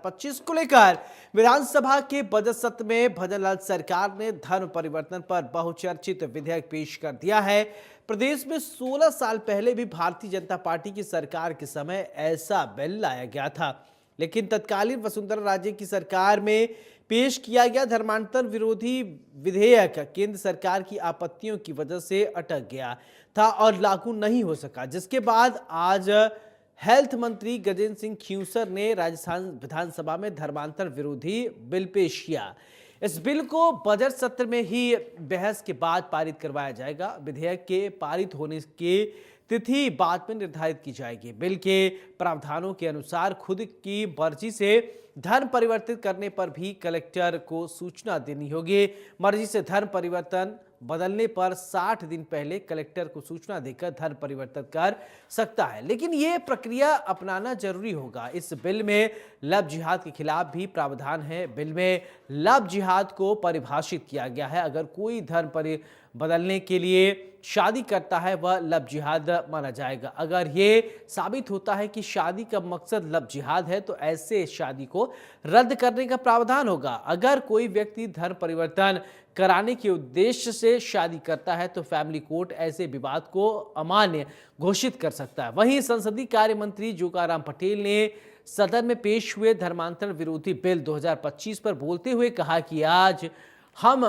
2025 को लेकर विधानसभा के बजट सत्र में भजनलाल सरकार ने धर्म परिवर्तन पर बहुचर्चित विधेयक पेश कर दिया है। प्रदेश में 16 साल पहले भी भारतीय जनता पार्टी की सरकार के समय ऐसा बिल लाया गया था, लेकिन तत्कालीन वसुंधरा राजे की सरकार में पेश किया गया धर्मांतर विरोधी विधेयक केंद्र सरकार की आपत्तियों की वजह से अटक गया था और लागू नहीं हो सका, जिसके बाद आज हेल्थ मंत्री गजेंद्र सिंह खींवसर ने राजस्थान विधानसभा में धर्मांतर विरोधी बिल पेश किया। इस बिल को बजट सत्र में ही बहस के बाद पारित करवाया जाएगा। विधेयक के पारित होने की तिथि बाद में निर्धारित की जाएगी। बिल के प्रावधानों के अनुसार खुद की मर्जी से धर्म परिवर्तित करने पर भी कलेक्टर को सूचना देनी होगी। मर्जी से धर्म परिवर्तन बदलने पर 60 दिन पहले कलेक्टर को सूचना देकर धर्म परिवर्तन कर सकता है, लेकिन ये प्रक्रिया अपनाना जरूरी होगा। इस बिल में लव जिहाद के खिलाफ भी प्रावधान है। बिल में लव जिहाद को परिभाषित किया गया है। अगर कोई धर्म बदलने के लिए शादी करता है वह लव जिहाद माना जाएगा। अगर ये साबित होता है कि शादी का मकसद लव जिहाद है तो ऐसे शादी को रद्द करने का प्रावधान होगा। अगर कोई व्यक्ति धर्म परिवर्तन कराने के उद्देश्य से शादी करता है तो फैमिली कोर्ट ऐसे विवाद को अमान्य घोषित कर सकता है। वहीं संसदीय कार्य मंत्री जोगाराम पटेल ने सदन में पेश हुए धर्मांतर विरोधी बिल 2025 पर बोलते हुए कहा कि आज हम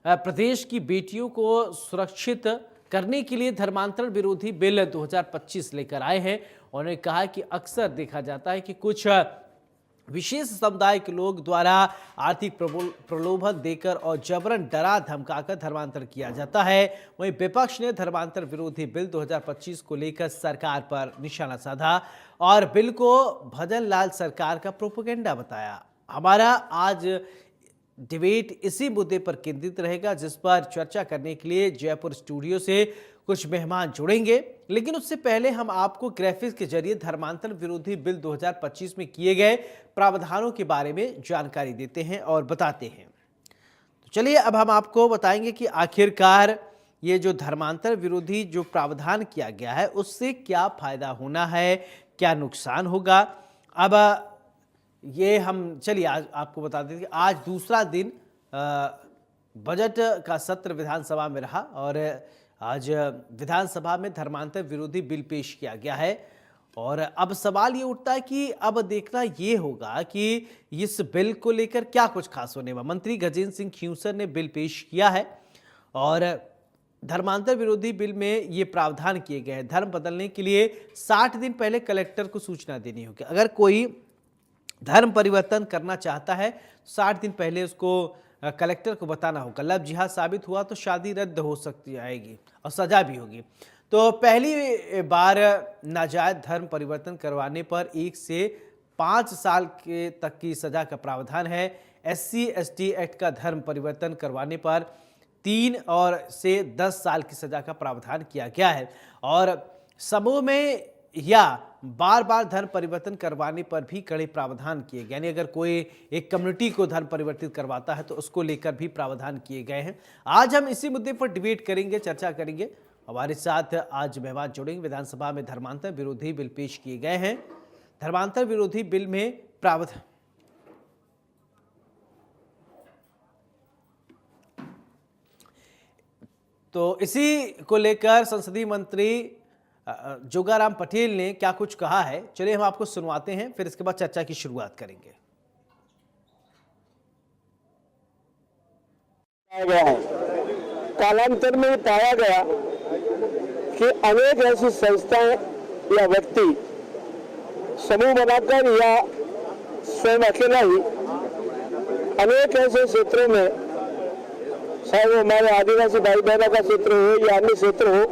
प्रदेश की बेटियों को सुरक्षित करने के लिए धर्मांतरण विरोधी बिल 2025 लेकर आए हैं। उन्होंने कहा कि अक्सर देखा जाता है कि कुछ विशेष समुदाय के लोग द्वारा आर्थिक प्रलोभन देकर और जबरन डरा धमकाकर धर्मांतर किया जाता है। वहीं विपक्ष ने धर्मांतर विरोधी बिल 2025 को लेकर सरकार पर निशाना साधा और बिल को भजनलाल सरकार का प्रोपेगेंडा बताया। हमारा आज डिबेट इसी मुद्दे पर केंद्रित रहेगा, जिस पर चर्चा करने के लिए जयपुर स्टूडियो से कुछ मेहमान जुड़ेंगे, लेकिन उससे पहले हम आपको ग्राफिक्स के जरिए धर्मांतर विरोधी बिल 2025 में किए गए प्रावधानों के बारे में जानकारी देते हैं और बताते हैं। तो चलिए अब हम आपको बताएंगे कि आखिरकार ये जो धर्मांतर विरोधी जो प्रावधान किया गया है उससे क्या फायदा होना है, क्या नुकसान होगा। अब ये हम चलिए आज आपको बता दें कि आज दूसरा दिन बजट का सत्र विधानसभा में रहा और आज विधानसभा में धर्मांतर विरोधी बिल पेश किया गया है। और अब सवाल ये उठता है कि अब देखना ये होगा कि इस बिल को लेकर क्या कुछ खास होने वाला। मंत्री गजेंद्र सिंह खींवसर ने बिल पेश किया है और धर्मांतर विरोधी बिल में ये प्रावधान किए गए हैं। धर्म बदलने के लिए 60 दिन पहले कलेक्टर को सूचना देनी होगी। अगर कोई धर्म परिवर्तन करना चाहता है 60 दिन पहले उसको कलेक्टर को बताना होगा। लव जिहाद साबित हुआ तो शादी रद्द हो सकती आएगी और सजा भी होगी। तो पहली बार नाजायज धर्म परिवर्तन करवाने पर 1 से 5 साल के तक की सजा का प्रावधान है। SC/ST एक्ट का धर्म परिवर्तन करवाने पर 3 और से 10 साल की सजा का प्रावधान किया गया है। और समूह में या बार बार धर्म परिवर्तन करवाने पर भी कड़े प्रावधान किए गए। यानी अगर कोई एक कम्युनिटी को धर्म परिवर्तित करवाता है तो उसको लेकर भी प्रावधान किए गए हैं। आज हम इसी मुद्दे पर डिबेट करेंगे, चर्चा करेंगे। हमारे साथ आज मेहमान जुड़ेंगे। विधानसभा में धर्मांतर विरोधी बिल पेश किए गए हैं। धर्मांतर विरोधी बिल में प्रावधान तो इसी को लेकर संसदीय मंत्री जोगाराम पटेल ने क्या कुछ कहा है, चलिए हम आपको सुनवाते हैं, फिर इसके बाद चर्चा की शुरुआत करेंगे। कालांतर में पाया गया कि अनेक ऐसी संस्थाएं या व्यक्ति समूह बनाकर या स्वयं अकेला ही अनेक ऐसे क्षेत्रों में, चाहे वो हमारे आदिवासी भाई बहनों का क्षेत्र हो या अन्य क्षेत्र हो,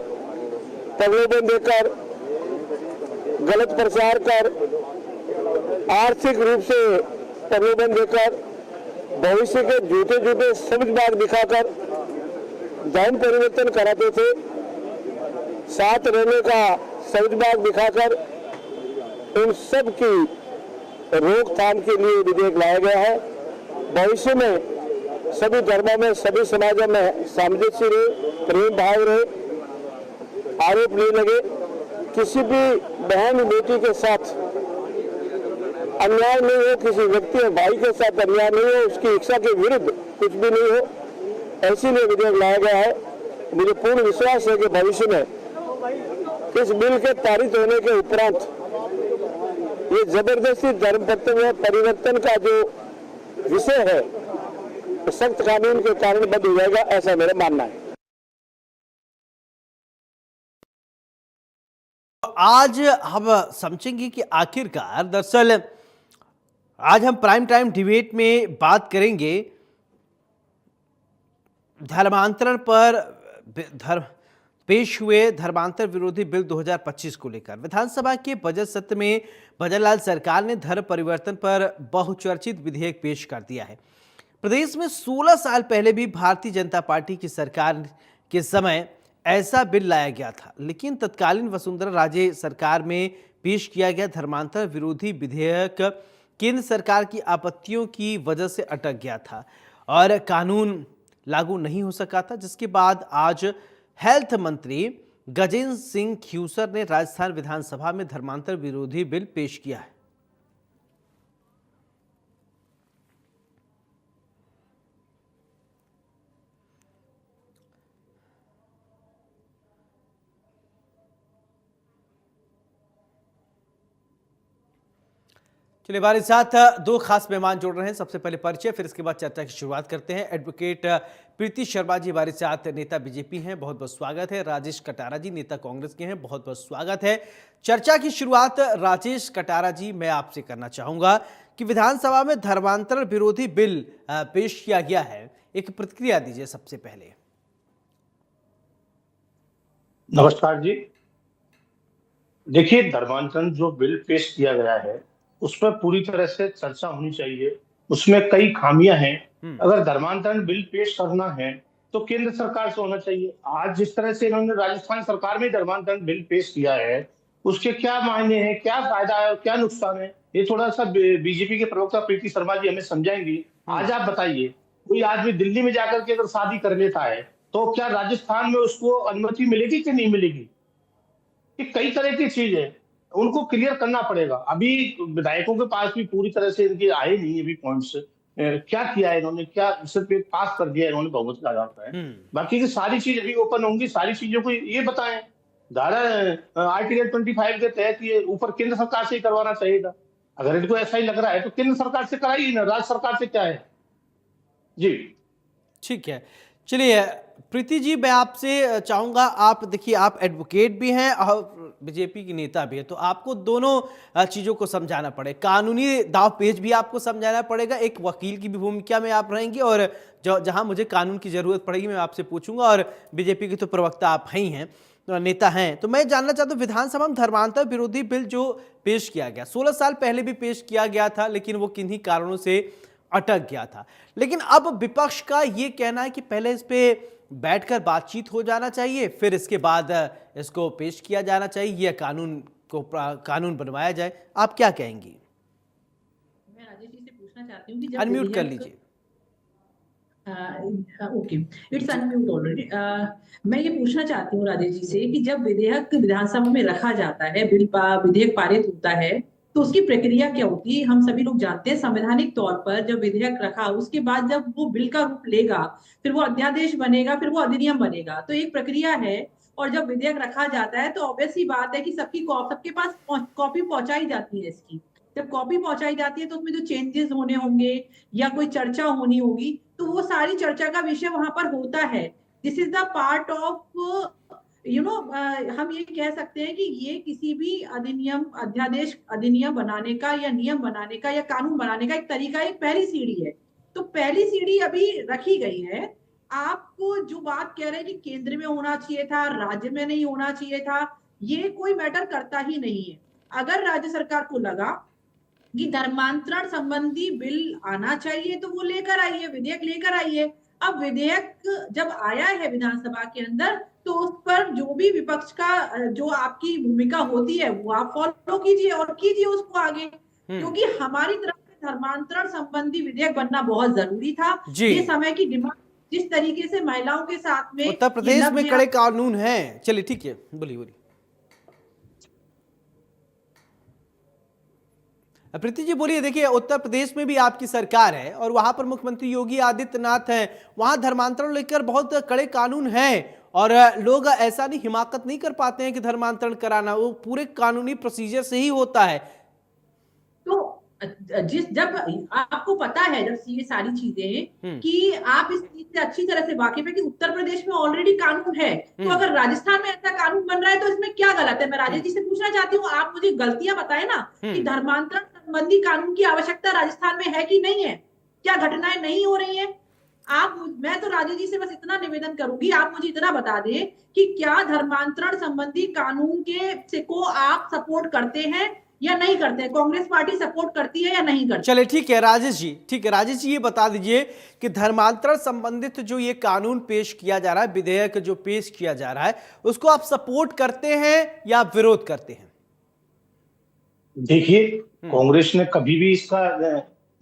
प्रलोभन देकर गलत प्रचार कर आर्थिक रूप से प्रलोभन देकर भविष्य के झूठे झूठे समझ बाग दिखाकर धर्म परिवर्तन कराते थे। साथ रहने का समझ बाग दिखाकर उन सब की रोकथाम के लिए विधेयक लाया गया है। भविष्य में सभी धर्मों में, सभी समाजों में सामंजस्य रहे, प्रेम भाव रहे। आरोप नहीं लगे किसी भी बहन बेटी के साथ अन्याय नहीं हो, किसी व्यक्ति और भाई के साथ अन्याय नहीं हो, उसकी इच्छा के विरुद्ध कुछ भी नहीं हो, ऐसी लिए विधेयक लाया गया है। मुझे पूर्ण विश्वास है कि भविष्य में इस बिल के पारित होने के उपरांत ये जबरदस्ती धर्म पत्र में परिवर्तन का जो विषय है तो सख्त कानून के कारण बंद हो जाएगा, ऐसा मेरा मानना है। आज हम समझेंगे कि आखिरकार दरअसल आज हम प्राइम टाइम डिबेट में बात करेंगे धर्मांतरण पर धर्म पेश हुए धर्मांतर विरोधी बिल 2025 को लेकर। विधानसभा के बजट सत्र में भजनलाल सरकार ने धर्म परिवर्तन पर बहुचर्चित विधेयक पेश कर दिया है। प्रदेश में 16 साल पहले भी भारतीय जनता पार्टी की सरकार के समय ऐसा बिल लाया गया था, लेकिन तत्कालीन वसुंधरा राजे सरकार में पेश किया गया धर्मांतर विरोधी विधेयक केंद्र सरकार की आपत्तियों की वजह से अटक गया था और कानून लागू नहीं हो सका था, जिसके बाद आज हेल्थ मंत्री गजेंद्र सिंह ख्यूसर ने राजस्थान विधानसभा में धर्मांतर विरोधी बिल पेश किया है। चलिए हमारे साथ दो खास मेहमान जुड़ रहे हैं। सबसे पहले परिचय, फिर इसके बाद चर्चा की शुरुआत करते हैं। एडवोकेट प्रीति शर्मा जी हमारे साथ, नेता बीजेपी हैं, बहुत बहुत स्वागत है। राजेश कटारा जी नेता कांग्रेस के हैं, बहुत बहुत स्वागत है। चर्चा की शुरुआत राजेश कटारा जी मैं आपसे करना चाहूंगा कि विधानसभा में धर्मांतरण विरोधी बिल पेश किया गया है, एक प्रतिक्रिया दीजिए सबसे पहले। नमस्कार जी। देखिए, धर्मांतरण जो बिल पेश किया गया है उस पर पूरी तरह से चर्चा होनी चाहिए। उसमें कई खामियां हैं। अगर धर्मांतरण बिल पेश करना है तो केंद्र सरकार से होना चाहिए। आज जिस तरह से इन्होंने राजस्थान सरकार में धर्मांतरण बिल पेश किया है, उसके क्या मायने हैं, क्या फायदा है और क्या नुकसान है, ये थोड़ा सा बीजेपी के प्रवक्ता प्रीति शर्मा जी हमें समझाएंगी। आज आप बताइए, कोई आदमी दिल्ली में जाकर के अगर शादी कर लेता है तो क्या राजस्थान में उसको अनुमति मिलेगी कि नहीं मिलेगी? ये कई तरह की चीज है, उनको क्लियर करना पड़ेगा। अभी विधायकों के पास भी पूरी तरह से इनके आए नहीं अभी पॉइंट्स। क्या किया है इन्होंने, क्या सिर्फ पास कर दिया इन्होंने बहुमत का आधार है। बाकी की सारी चीज अभी ओपन होंगी, सारी चीजों को ये बताएं। धारा आर्टिकल 25 के तहत ये ऊपर केंद्र सरकार से ही करवाना चाहिए था। अगर इनको ऐसा ही लग रहा है तो केंद्र सरकार से कराइए ना, राज्य सरकार से क्या है जी। ठीक है, चलिए प्रीति जी मैं आपसे चाहूंगा, आप देखिए आप एडवोकेट भी हैं और बीजेपी की नेता भी है, तो आपको दोनों चीजों को समझाना पड़े, कानूनी दाव पेच भी आपको समझाना पड़ेगा, एक वकील की भी भूमिका में आप रहेंगे और जहां मुझे कानून की जरूरत पड़ेगी मैं आपसे पूछूंगा। और बीजेपी के तो प्रवक्ता आप ही हैं, तो नेता हैं, तो मैं जानना चाहता हूँ विधानसभा में धर्मांतर विरोधी बिल जो पेश किया गया 16 साल पहले भी पेश किया गया था, लेकिन वो किन्हीं कारणों से अटक गया था। लेकिन अब विपक्ष का ये कहना है कि पहले इस पे बैठकर बातचीत हो जाना चाहिए, फिर इसके बाद इसको पेश किया जाना चाहिए या कानून बनवाया जाए। आप क्या कहेंगी? मैं राजेश जी से पूछना चाहती हूँ कि जब अनम्यूट कर लीजिए। Okay, it's unmute already. मैं ये पूछना चाहती हूँ राजेश जी से कि जब विधेयक विधानसभा में रखा जाता है, विधेयक पारित होता है, तो उसकी प्रक्रिया क्या होती है? हम सभी लोग जानते हैं संवैधानिक तौर पर जब विधेयक रखा उसके बाद जब वो बिल का रूप लेगा, फिर वो अध्यादेश बनेगा, फिर वो अधिनियम बनेगा, तो एक प्रक्रिया है। और जब विधेयक रखा जाता है तो ऑब्वियस ही बात है कि सबके पास कॉपी पहुंचाई जाती है इसकी। जब कॉपी पहुंचाई जाती है तो उसमें जो चेंजेस होने होंगे या कोई चर्चा होनी होगी, तो वो सारी चर्चा का विषय वहां पर होता है। This is the part of हम ये कह सकते हैं कि ये किसी भी अधिनियम बनाने का या नियम बनाने का या कानून बनाने का एक तरीका, एक पहली सीढ़ी है। तो पहली सीढ़ी अभी रखी गई है। आपको जो बात कह रहे हैं कि केंद्र में होना चाहिए था, राज्य में नहीं होना चाहिए था, ये कोई मैटर करता ही नहीं है। अगर राज्य सरकार को लगा कि धर्मांतरण संबंधी बिल आना चाहिए तो वो लेकर आइए, विधेयक लेकर आइए। अब विधेयक जब आया है विधानसभा के अंदर तो उस पर जो भी विपक्ष का जो आपकी भूमिका होती है वो आप फॉलो कीजिए और कीजिए उसको आगे, क्योंकि हमारी तरफ से धर्मांतरण संबंधी विधेयक बनना बहुत जरूरी था। ये समय की डिमांड, जिस तरीके से महिलाओं के साथ में उत्तर प्रदेश में कड़े कानून हैं। चलिए ठीक है, बोलिए। प्रीति जी बोलिए, देखिए उत्तर प्रदेश में भी आपकी सरकार है और वहां पर मुख्यमंत्री योगी आदित्यनाथ हैं, वहां धर्मांतरण लेकर बहुत कड़े कानून हैं और लोग ऐसा नहीं हिमाकत नहीं कर पाते हैं कि धर्मांतरण कराना, वो पूरे कानूनी प्रोसीजर से ही होता है। तो जब आपको पता है, जब ये सारी चीजें कि आप इस चीज से अच्छी तरह से वाकिफ है कि उत्तर प्रदेश में ऑलरेडी कानून है, तो अगर राजस्थान में ऐसा कानून बन रहा है तो इसमें क्या गलत है? मैं राजेश जी से पूछना चाहती हूँ, आप मुझे गलतियां बताए ना कि धर्मांतरण संबंधी कानून की आवश्यकता राजस्थान में है कि नहीं है, क्या घटनाएं नहीं हो रही है? मैं तो राजेश जी से बस इतना निवेदन करूंगी, आप मुझे इतना बता दें कि क्या धर्मांतरण संबंधी कानून के को आप सपोर्ट करते हैं या नहीं करते हैं? कांग्रेस पार्टी सपोर्ट करती है या नहीं करती? चले ठीक है राजेश जी, ठीक है राजेश जी, ये बता दीजिए कि धर्मांतरण संबंधित जो ये कानून पेश किया जा रहा है, विधेयक जो पेश किया जा रहा है, उसको आप सपोर्ट करते हैं या विरोध करते हैं? देखिए, कांग्रेस ने कभी भी इसका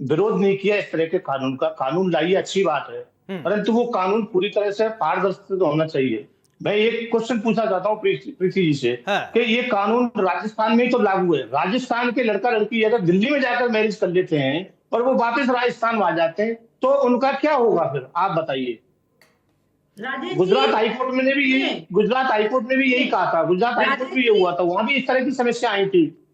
विरोध नहीं किया। इस तरह के कानून का, कानून लाइए अच्छी बात है, परंतु वो कानून पूरी तरह से पारदर्शी होना चाहिए। मैं एक क्वेश्चन पूछना चाहता हूँ प्रीति जी से कि ये कानून राजस्थान में ही तो लागू है। राजस्थान के लड़का लड़की अगर दिल्ली में जाकर मैरिज कर लेते हैं और वो वापस राजस्थान आ जाते हैं तो उनका क्या होगा फिर, आप बताइए। गुजरात हाईकोर्ट में भी यही कहा था, गुजरात हाईकोर्ट में ये हुआ था, वहां भी इस तरह की समस्या आई थी।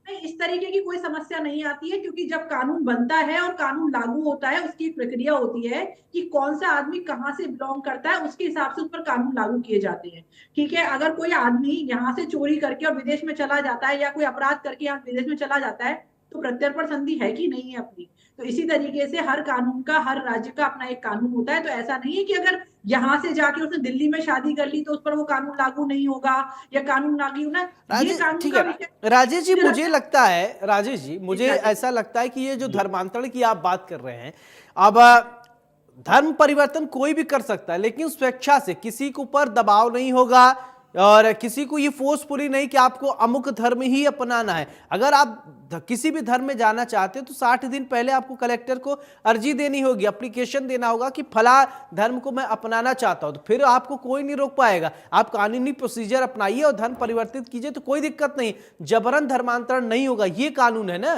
नहीं, इस तरीके की कोई समस्या नहीं आती है, क्योंकि जब कानून बनता है और कानून लागू होता है, उसकी एक प्रक्रिया होती है कि कौन सा आदमी कहाँ से बिलोंग करता है, उसके हिसाब से उस पर कानून लागू किए जाते हैं। ठीक है, अगर कोई आदमी यहाँ से चोरी करके और विदेश में चला जाता है या कोई अपराध करके यहाँ विदेश में चला जाता है तो प्रत्यर्पण संधि है कि नहीं है अपनी। तो इसी तरीके से हर कानून का, हर राज्य का अपना एक कानून होता है। तो ऐसा नहीं है कि अगर यहाँ से जाके उसने दिल्ली में शादी कर ली तो उस पर वो कानून लागू नहीं होगा या कानून लागू होना, ये कानून ठीक का है विषय। राजेश जी, मुझे लगता है, राजेश जी मुझे ऐसा लगता है कि ये जो धर्मांतरण की आप बात कर रहे हैं, अब धर्म परिवर्तन कोई भी कर सकता है, लेकिन स्वेच्छा से, किसी के ऊपर दबाव नहीं होगा और किसी को ये फोर्सफुली नहीं कि आपको अमुक धर्म ही अपनाना है। अगर आप किसी भी धर्म में जाना चाहते हैं तो 60 दिन पहले आपको कलेक्टर को अर्जी देनी होगी, एप्लीकेशन देना होगा कि फला धर्म को मैं अपनाना चाहता हूं, तो फिर आपको कोई नहीं रोक पाएगा। आप कानूनी प्रोसीजर अपनाइए और धर्म परिवर्तित कीजिए तो कोई दिक्कत नहीं, जबरन धर्मांतरण नहीं होगा, ये कानून है ना।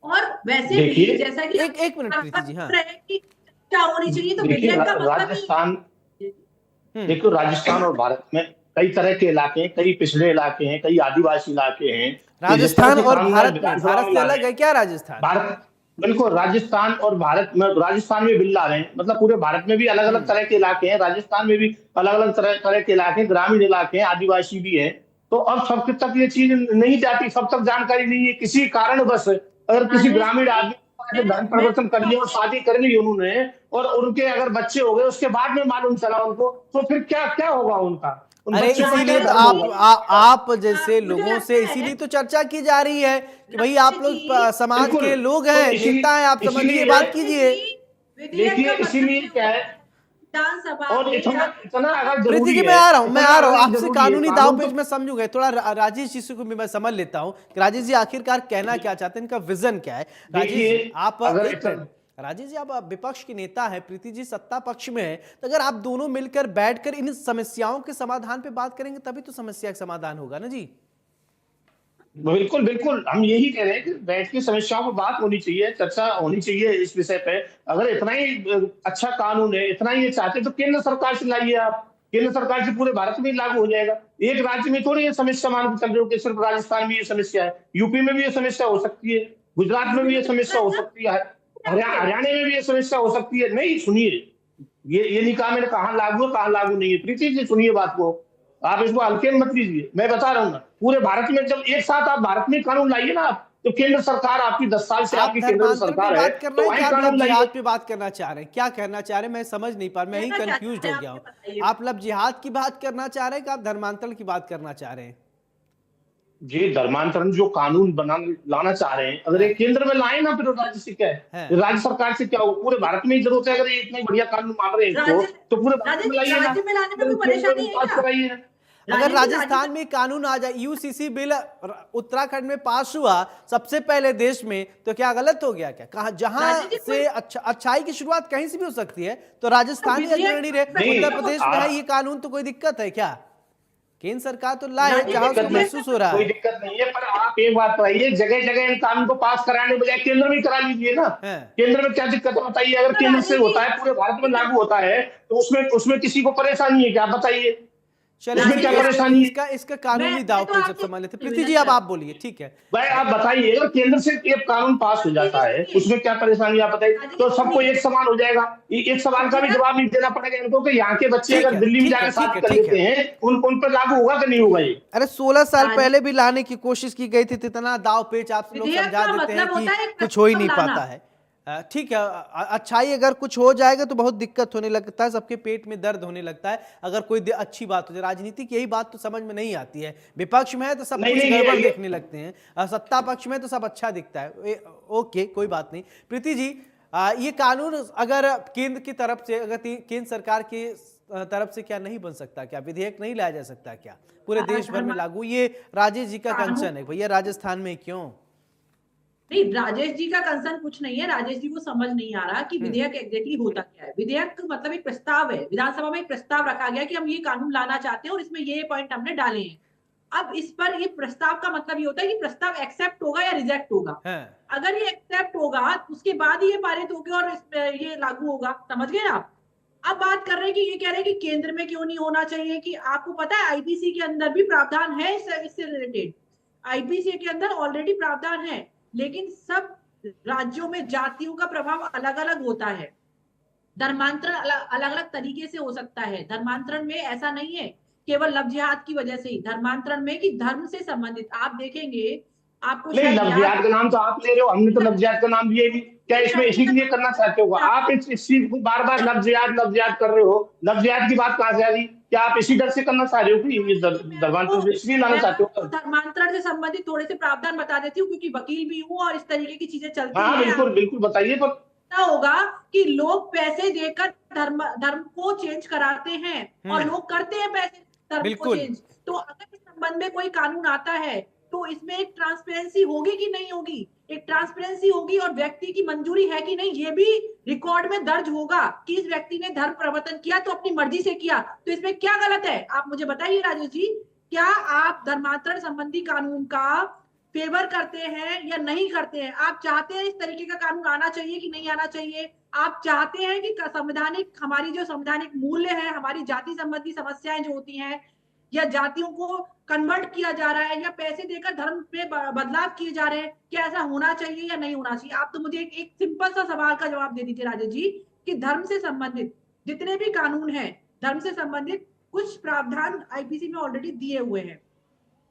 और वैसे भी जैसा कि एक मिनट प्रीति जी, हाँ क्या होनी चाहिए, तो देखिए विधेयक का मतलब राजस्थान, देखो राजस्थान और भारत में कई तरह के इलाके हैं, कई पिछड़े इलाके हैं, कई आदिवासी इलाके हैं। राजस्थान और भारत में, भारत से अलग है क्या राजस्थान? भारत, बिल्कुल, राजस्थान और भारत में, राजस्थान में बिल ला रहे हैं, मतलब पूरे भारत में भी अलग अलग तरह के इलाके हैं, राजस्थान में भी अलग अलग तरह के इलाके, ग्रामीण इलाके हैं, आदिवासी भी है। तो अब सब तक ये चीज नहीं जाती, सब तक जानकारी नहीं है। किसी कारणवश अगर किसी ग्रामीण आदमी धर्म परिवर्तन कर लिया और शादी कर ली उन्होंने और उनके अगर बच्चे हो गए, उसके बाद में मालूम चला उनको, तो फिर क्या क्या होगा उनका? अरे इसीलिए तो आप जैसे लोगों से इसीलिए तो चर्चा की जा रही है कि भाई आप लोग समाज के लोग हैं, नेता हैं, आप समझिए, बात कीजिए। देखिए इसीलिए क्या है, और इतना अगर प्रीति जी मैं आ रहा हूँ आपसे कानूनी दांवपेच में समझूंगा। थोड़ा राजेश जी को भी मैं समझ लेता हूँ कि राजेश जी आखिरकार कहना क्या चाहते हैं, इनका विजन क्या है। राजेश आप राजेश जी, आप विपक्ष के नेता है, प्रीति जी सत्ता पक्ष में है, तो अगर आप दोनों मिलकर बैठकर इन समस्याओं के समाधान पे बात करेंगे तभी तो समस्या का समाधान होगा ना जी। बिल्कुल बिल्कुल, हम यही कह रहे हैं कि बैठ के समस्याओं पर बात होनी चाहिए, चर्चा होनी चाहिए इस विषय पे। अगर इतना ही अच्छा कानून है, इतना ही ये चाहते तो केंद्र सरकार से लाइए आप, केंद्र सरकार से पूरे भारत में लागू हो जाएगा। एक राज्य में थोड़ी ये समस्या मान के चल रहे हो कि सिर्फ राजस्थान में ये समस्या है, यूपी में भी ये समस्या हो सकती है, गुजरात में भी ये समस्या हो सकती है, हरियाणा में भी ये समस्या हो सकती है। नहीं, सुनिए, ये नहीं कहा मैंने कहाँ लागू है कहाँ लागू नहीं है। प्रीति जी सुनिए बात को, आप इसको हल्के में मत लीजिए, मैं बता रहा हूँ ना, पूरे भारत में जब एक साथ आप भारत में कानून लाइए ना आप, तो केंद्र सरकार आपकी 10 साल से आपकी केंद्र सरकार है, तो वही कानून लाइए। पे बात करना चाह रहे हैं, क्या कहना चाह रहे हैं, मैं समझ नहीं पा रहा, मैं ही कंफ्यूज हो गया हूँ। आप लब जिहाद की बात करना चाह रहे हैं कि आप धर्मांतरण की बात करना चाह रहे हैं? जी, धर्मांतरण जो कानून लाना चाह रहे हैं, अगर ये केंद्र में लाए ना, फिर राज्य से क्या है, राज्य सरकार से क्या हो, पूरे भारत में ही जरूरत है। अगर ये इतना बढ़िया कानून मान रहे हैं इसको, तो पूरे भारत में लाइए ना। अगर राजस्थान में कानून आ जाए, यूसीसी बिल उत्तराखंड में पास हुआ सबसे पहले देश में, तो क्या गलत हो गया क्या? कहा जहां से अच्छाई की शुरुआत कहीं से भी हो सकती है, तो राजस्थान ही अग्रणी रहे। उत्तर प्रदेश में है ये कानून, तो कोई दिक्कत है क्या? केंद्र सरकार तो लाए राजीव जहां जी, उसको महसूस हो रहा कोई है। दिक्कत नहीं है, पर आप एक बात बताइए, जगह जगह इन कानून को पास कराने बजाय केंद्र में ही करा लीजिए ना। हैं। केंद्र में क्या दिक्कत है बताइए? अगर तो केंद्र से राजीव जी, होता है, पूरे भारत में लागू होता है, तो उसमें उसमें किसी को परेशानी है क्या? आप बताइए, चलिए उसमें ठीक क्या है, परेशानी है? इसका कानूनी दाव तो पे जब आपसे समझ लेते। प्रीति निवेदन जी अब कर आप बोलिए, ठीक है। भाई आप बताइए, अगर केंद्र से एक कानून पास हो जाता है, सुनिए, उसमें क्या परेशानी है? आप बताइए, राजीव तो जी सबको सुनिए, एक समान हो जाएगा। एक सवाल का भी विधेयक जवाब नहीं देना पड़ेगा इनको कि यहाँ के बच्चे ठीक अगर है, दिल्ली में ठीक है, जाकर ठीक शादी है, कर ठीक लेते है। हैं, उन पर लागू होगा कि नहीं होगा ये? अरे 16 साल राजीव, पहले भी लाने की कोशिश की गई थी, तो इतना दाव पेच आप लोग विधेयक समझा का देते हैं मतलब कि होता है एक कुछ हो ही प्रस्ताव नहीं लाना। पाता है। ठीक है, अच्छाई अगर कुछ हो जाएगा तो बहुत दिक्कत होने लगता है, सबके पेट में दर्द होने लगता है अगर कोई अच्छी बात हो जाए। राजनीति की यही बात तो समझ में नहीं आती है, विपक्ष में है तो सब नहीं कुछ नहीं, गड़बड़ ये देखने लगते हैं, सत्ता पक्ष में तो सब अच्छा दिखता है। ओके, कोई बात नहीं। प्रीति जी, ये कानून अगर केंद्र की तरफ से, अगर केंद्र सरकार की तरफ से क्या नहीं बन सकता? क्या विधेयक नहीं लाया जा सकता? क्या पूरे देश भर में लागू? ये राजेश जी का कानून कंसर्न है, भैया राजस्थान में क्यों? नहीं, राजेश जी का कंसर्न कुछ नहीं है। राजेश जी को समझ नहीं आ रहा कि विधेयक एग्जैक्टली होता क्या है। विधेयक मतलब एक प्रस्ताव है, विधानसभा में एक प्रस्ताव रखा गया कि हम ये कानून लाना चाहते हैं और इसमें ये पॉइंट हमने डाले हैं। अब इस पर ये प्रस्ताव का मतलब ये होता है कि प्रस्ताव एक्सेप्ट होगा या रिजेक्ट होगा। है। अगर ये एक्सेप्ट होगा उसके बाद ही ये पारित होगा और इसमें ये लागू होगा। समझ गए आप? अब बात कर रहे हैं कि ये कह रहे हैं कि केंद्र में क्यों नहीं होना चाहिए, कि आपको पता है आईपीसी के अंदर भी प्रावधान है इससे रिलेटेड। आईपीसी के अंदर ऑलरेडी प्रावधान है, लेकिन सब राज्यों में जातियों का प्रभाव अलग अलग होता है। धर्मांतरण अलग अलग तरीके से हो सकता है। धर्मांतरण में ऐसा नहीं है केवल लव जिहाद की वजह से ही, धर्मांतरण में कि धर्म से संबंधित आप देखेंगे, आपको नहीं, शायद लव याद जिहाद का नाम तो आप ले रहे हो, हमने तो लव जिहाद का नाम लिया ही नहीं। क्या इसमें इसी के लिए करना चाहते हो? आप इस चीज को बार बार लव जिहाद कर रहे हो। लव जिहाद की बात कहां से आ रही? क्या आप इसी डर से करना चाह रहे हो कि ये धर्मांतरण इसलिए लाना चाहते हो? धर्मांतरण से संबंधित थोड़े से प्रावधान बता देती हूँ, क्योंकि वकील भी हूँ और इस तरीके की चीजें चलती हाँ हैं। बिल्कुल बिल्कुल, बताइए। पर क्या होगा कि लोग पैसे देकर धर्म को चेंज कराते हैं और लोग करते हैं पैसे धर्म को बिल्कुल। चेंज। तो अगर इस संबंध में कोई कानून आता है तो इसमें एक ट्रांसपेरेंसी होगी कि नहीं होगी? एक ट्रांसपेरेंसी होगी और व्यक्ति की मंजूरी है कि नहीं ये भी रिकॉर्ड में दर्ज होगा कि इस व्यक्ति ने धर्म परिवर्तन किया तो अपनी मर्जी से किया। तो इसमें क्या गलत है? आप मुझे बताइए राजेश जी, क्या आप धर्मांतरण संबंधी कानून का फेवर करते हैं या नहीं करते हैं? आप चाहते हैं इस तरीके का कानून आना चाहिए कि नहीं आना चाहिए? आप चाहते हैं कि संवैधानिक, हमारी जो संवैधानिक मूल्य है, हमारी जाति संबंधी समस्याएं जो होती हैं, या जातियों को कन्वर्ट किया जा रहा है या पैसे देकर धर्म पे बदलाव किए जा रहे हैं, क्या ऐसा होना चाहिए या नहीं होना चाहिए? आप तो मुझे एक सिंपल सा सवाल का जवाब दे दीजिए राजेश जी, कि धर्म से संबंधित जितने भी कानून हैं, धर्म से संबंधित कुछ प्रावधान आईपीसी में ऑलरेडी दिए हुए हैं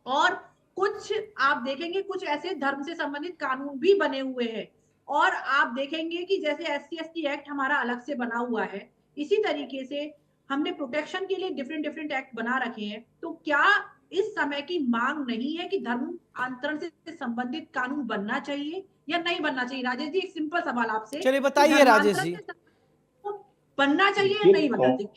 और कुछ आप देखेंगे कुछ ऐसे धर्म से संबंधित कानून भी बने हुए हैं। और आप देखेंगे कि जैसे SC/ST एक्ट हमारा अलग से बना हुआ है, इसी तरीके से हमने प्रोटेक्शन के लिए डिफरेंट डिफरेंट एक्ट बना रखे हैं। तो क्या इस समय की मांग नहीं है कि धर्मांतरण से संबंधित कानून बनना चाहिए या नहीं बनना चाहिए? राजेश जी, एक सिंपल सवाल आपसे, चलिए कि बताइए राजेश धर्मांतरण जी। से संबंधित बनना चाहिए या नहीं बनना चाहिए?